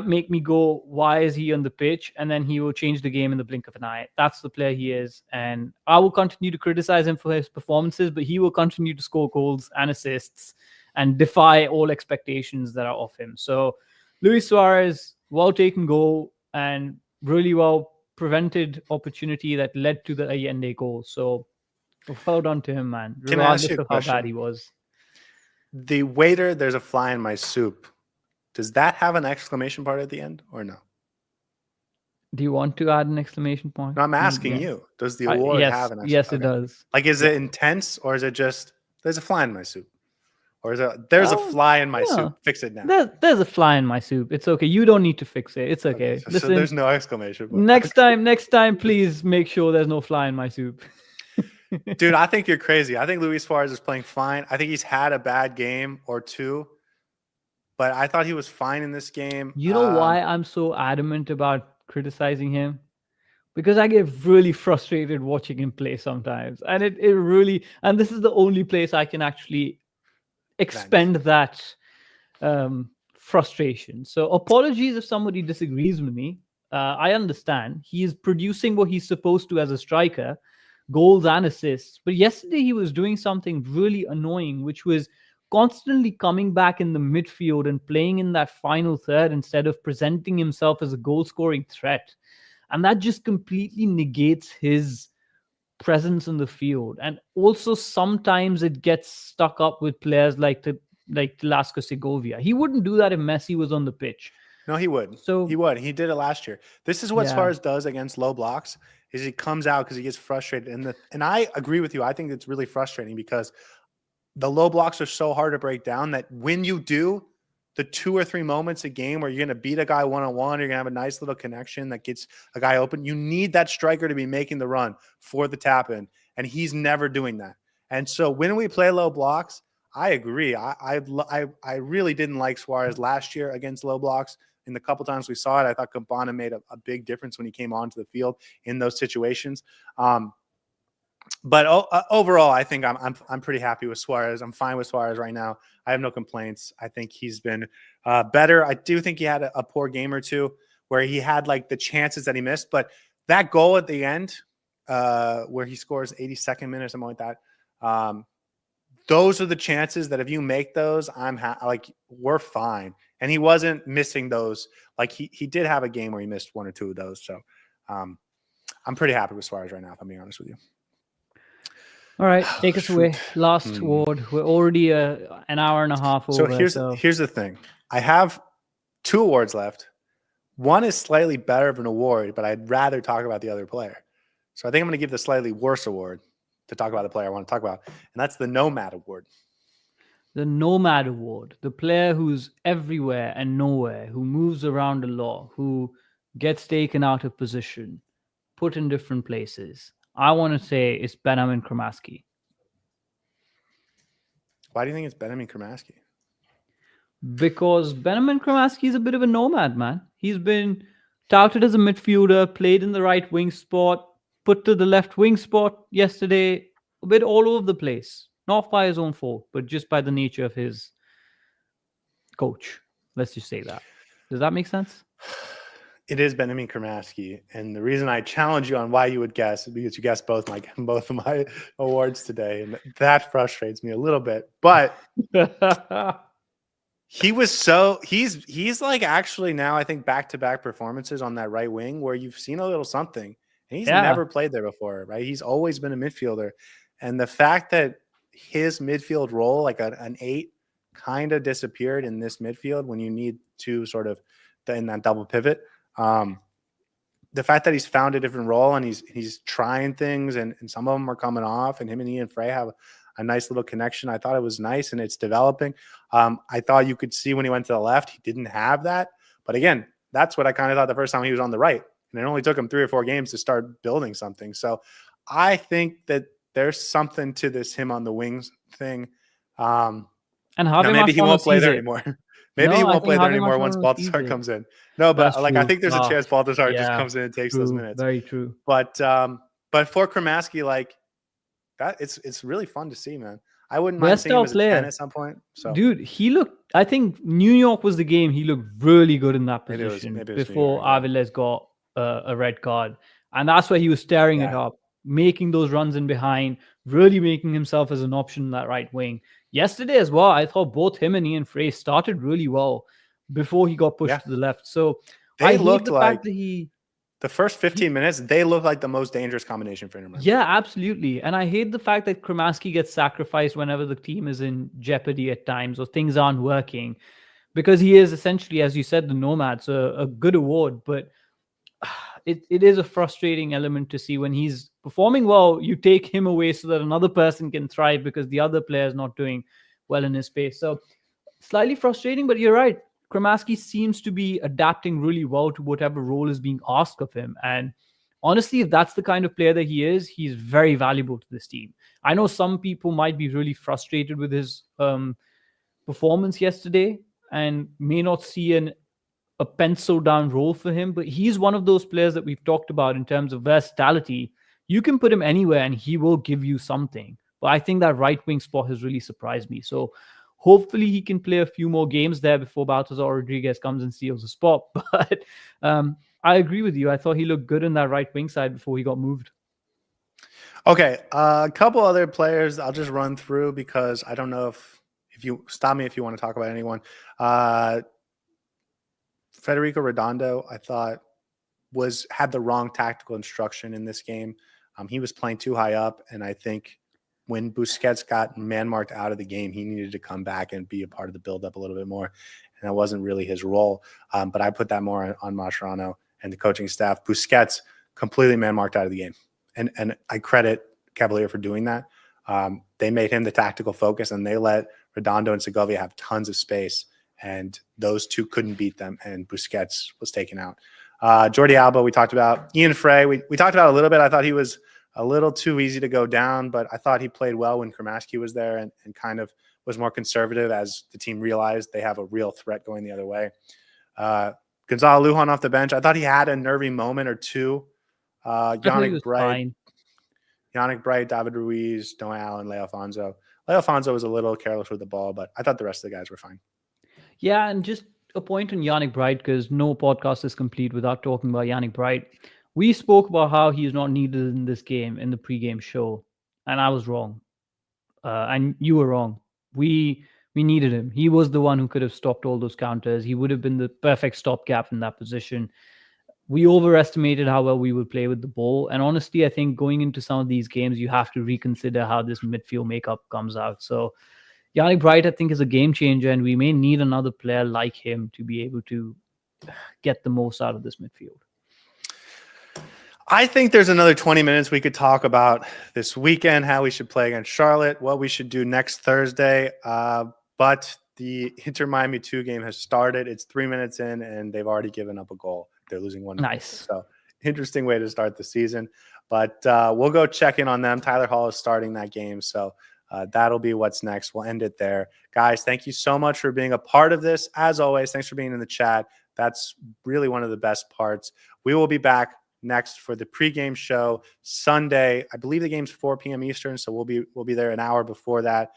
make me go, why is he on the pitch? And then he will change the game in the blink of an eye. That's the player he is. And I will continue to criticize him for his performances, but he will continue to score goals and assists and defy all expectations that are of him. So Luis Suarez, well-taken goal and really well prevented opportunity that led to the Allende goal. So well done to him, man, regardless of how bad he was. The Waiter, There's a Fly in My Soup. Does that have an exclamation point at the end or no? Do you want to add an exclamation point? No, I'm asking you. Does the award have an exclamation point? Yes, it does. Like, is it intense or is it just, there's a fly in my soup? Or there's a Oh, fly in my no. soup. Fix it now. There's a fly in my soup. It's okay. You don't need to fix it. It's okay. So Listen, there's no exclamation point. next time, please make sure there's no fly in my soup. Dude, I think you're crazy. I think Luis Suarez is playing fine. I think he's had a bad game or two, but I thought he was fine in this game. You know why I'm so adamant about criticizing him? Because I get really frustrated watching him play sometimes. And it really, and this is the only place I can actually expend that frustration. So apologies if somebody disagrees with me. I understand. He is producing what he's supposed to as a striker, goals and assists. But yesterday he was doing something really annoying, which was constantly coming back in the midfield and playing in that final third instead of presenting himself as a goal-scoring threat. And that just completely negates his presence in the field. And also sometimes it gets stuck up with players like Velasco Segovia. He wouldn't do that if Messi was on the pitch. No, he would. So he would. He did it last year. This is what Yeah. Suarez does against low blocks is he comes out because he gets frustrated. And I agree with you. I think it's really frustrating because the low blocks are so hard to break down that when you do, the 2 or 3 moments a game where you're going to beat a guy one-on-one, you're going to have a nice little connection that gets a guy open. You need that striker to be making the run for the tap in, and he's never doing that. And so when we play low blocks, I agree. I really didn't like Suarez last year against low blocks. In the couple times we saw it, I thought Campana made a big difference when he came onto the field in those situations. But overall, I think I'm pretty happy with Suarez. I'm fine with Suarez right now. I have no complaints. I think he's been better. I do think he had a poor game or two where he had like the chances that he missed, but that goal at the end where he scores 82nd minute or something like that, those are the chances that if you make those, we're fine. And he wasn't missing those. Like he did have a game where he missed 1 or 2 of those. So I'm pretty happy with Suarez right now, if I'm being honest with you. All right, take us away. Last award. We're already an hour and a half over. So here's the thing. I have 2 awards left. One is slightly better of an award, but I'd rather talk about the other player. So I think I'm going to give the slightly worse award to talk about the player I want to talk about, and that's the Nomad Award. The Nomad Award. The player who's everywhere and nowhere, who moves around a lot, who gets taken out of position, put in different places. I want to say it's Benjamin Kramaski. Why do you think it's Benjamin Kramaski? Because Benjamin Kramaski is a bit of a nomad, man. He's been touted as a midfielder, played in the right wing spot, put to the left wing spot yesterday, a bit all over the place. Not by his own fault, but just by the nature of his coach. Let's just say that. Does that make sense? It is Benjamin Kramaski, and the reason I challenge you on why you would guess is because you guessed both of my awards today, and that frustrates me a little bit. But he's like actually now I think back-to-back performances on that right wing where you've seen a little something, and he's never played there before, right? He's always been a midfielder, and the fact that his midfield role, like an 8, kind of disappeared in this midfield when you need to sort of in that double pivot. The fact that he's found a different role and he's trying things and some of them are coming off, and him and Ian Frey have a nice little connection. I thought it was nice and it's developing. I thought you could see when he went to the left, he didn't have that. But again, that's what I kind of thought the first time he was on the right. And it only took him 3 or 4 games to start building something. So I think that there's something to this him on the wings thing. And Javier maybe he won't play there it. anymore. Maybe he won't play there anymore once Baltasar comes in. No, but I think there's a chance Baltasar just comes in and takes those minutes. Very true. But for Kramaski, like that, it's really fun to see, man. I wouldn't mind seeing him as a 10 at some point. So, dude, I think New York was the game. He looked really good in that position before Aviles got a red card. And that's where he was staring it up, making those runs in behind, really making himself as an option in that right wing. Yesterday as well, I thought both him and Ian Frey started really well before he got pushed to the left. So they looked like the first 15 minutes, they look like the most dangerous combination for Inter. Yeah, absolutely. And I hate the fact that Kramaski gets sacrificed whenever the team is in jeopardy at times or things aren't working, because he is essentially, as you said, the nomad. So a good award, but it is a frustrating element to see when he's performing well, you take him away so that another person can thrive because the other player is not doing well in his space. So slightly frustrating, but you're right. Kramaski seems to be adapting really well to whatever role is being asked of him. And honestly, if that's the kind of player that he is, he's very valuable to this team. I know some people might be really frustrated with his performance yesterday and may not see a pencil down role for him, but he's one of those players that we've talked about in terms of versatility. You can put him anywhere and he will give you something. But I think that right wing spot has really surprised me. So hopefully he can play a few more games there before Baltasar Rodriguez comes and steals the spot. But I agree with you. I thought he looked good in that right wing side before he got moved. Okay, a couple other players I'll just run through because I don't know if you stop me if you want to talk about anyone. Federico Redondo, I thought, had the wrong tactical instruction in this game. He was playing too high up, and I think when Busquets got man-marked out of the game, he needed to come back and be a part of the build-up a little bit more, and that wasn't really his role. But I put that more on Mascherano and the coaching staff. Busquets completely man-marked out of the game, and I credit Cavalier for doing that. They made him the tactical focus, and they let Redondo and Segovia have tons of space, and those two couldn't beat them, and Busquets was taken out. Jordi Alba, we talked about. Ian Frey, we talked about a little bit. I thought he was a little too easy to go down, but I thought he played well when Kramaski was there and kind of was more conservative as the team realized they have a real threat going the other way. Gonzalo Lujan off the bench. I thought he had a nervy moment or two. Yannick Bright, David Ruiz, Noah Allen, Leo Alfonso. Leo Alfonso was a little careless with the ball, but I thought the rest of the guys were fine. Yeah, and just a point on Yannick Bright, because no podcast is complete without talking about Yannick Bright. We spoke about how he is not needed in this game in the pregame show, and I was wrong. And you were wrong. We needed him. He was the one who could have stopped all those counters. He would have been the perfect stopgap in that position. We overestimated how well we would play with the ball. And honestly, I think going into some of these games, you have to reconsider how this midfield makeup comes out. So Yannick Bright, I think, is a game changer, and we may need another player like him to be able to get the most out of this midfield. I think there's another 20 minutes we could talk about this weekend, how we should play against Charlotte, what we should do next Thursday. But the Inter Miami 2 game has started. It's 3 minutes in, and they've already given up a goal. They're losing 1-0. Nice. So interesting way to start the season. But we'll go check in on them. Tyler Hall is starting that game. So that'll be what's next. We'll end it there. Guys, thank you so much for being a part of this. As always, thanks for being in the chat. That's really one of the best parts. We will be back next for the pregame show Sunday. I believe the game's 4 p.m. Eastern, so we'll be there an hour before that.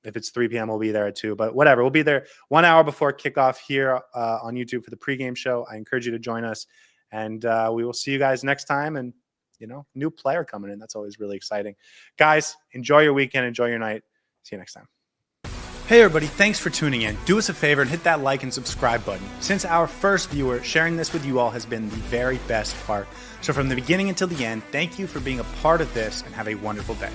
If it's 3 p.m., we'll be there at 2. But whatever, we'll be there 1 hour before kickoff here on YouTube for the pregame show. I encourage you to join us, and we will see you guys next time. And new player coming in. That's always really exciting. Guys, enjoy your weekend. Enjoy your night. See you next time. Hey everybody, thanks for tuning in. Do us a favor and hit that like and subscribe button. Since our first viewer, sharing this with you all has been the very best part. So from the beginning until the end, thank you for being a part of this and have a wonderful day.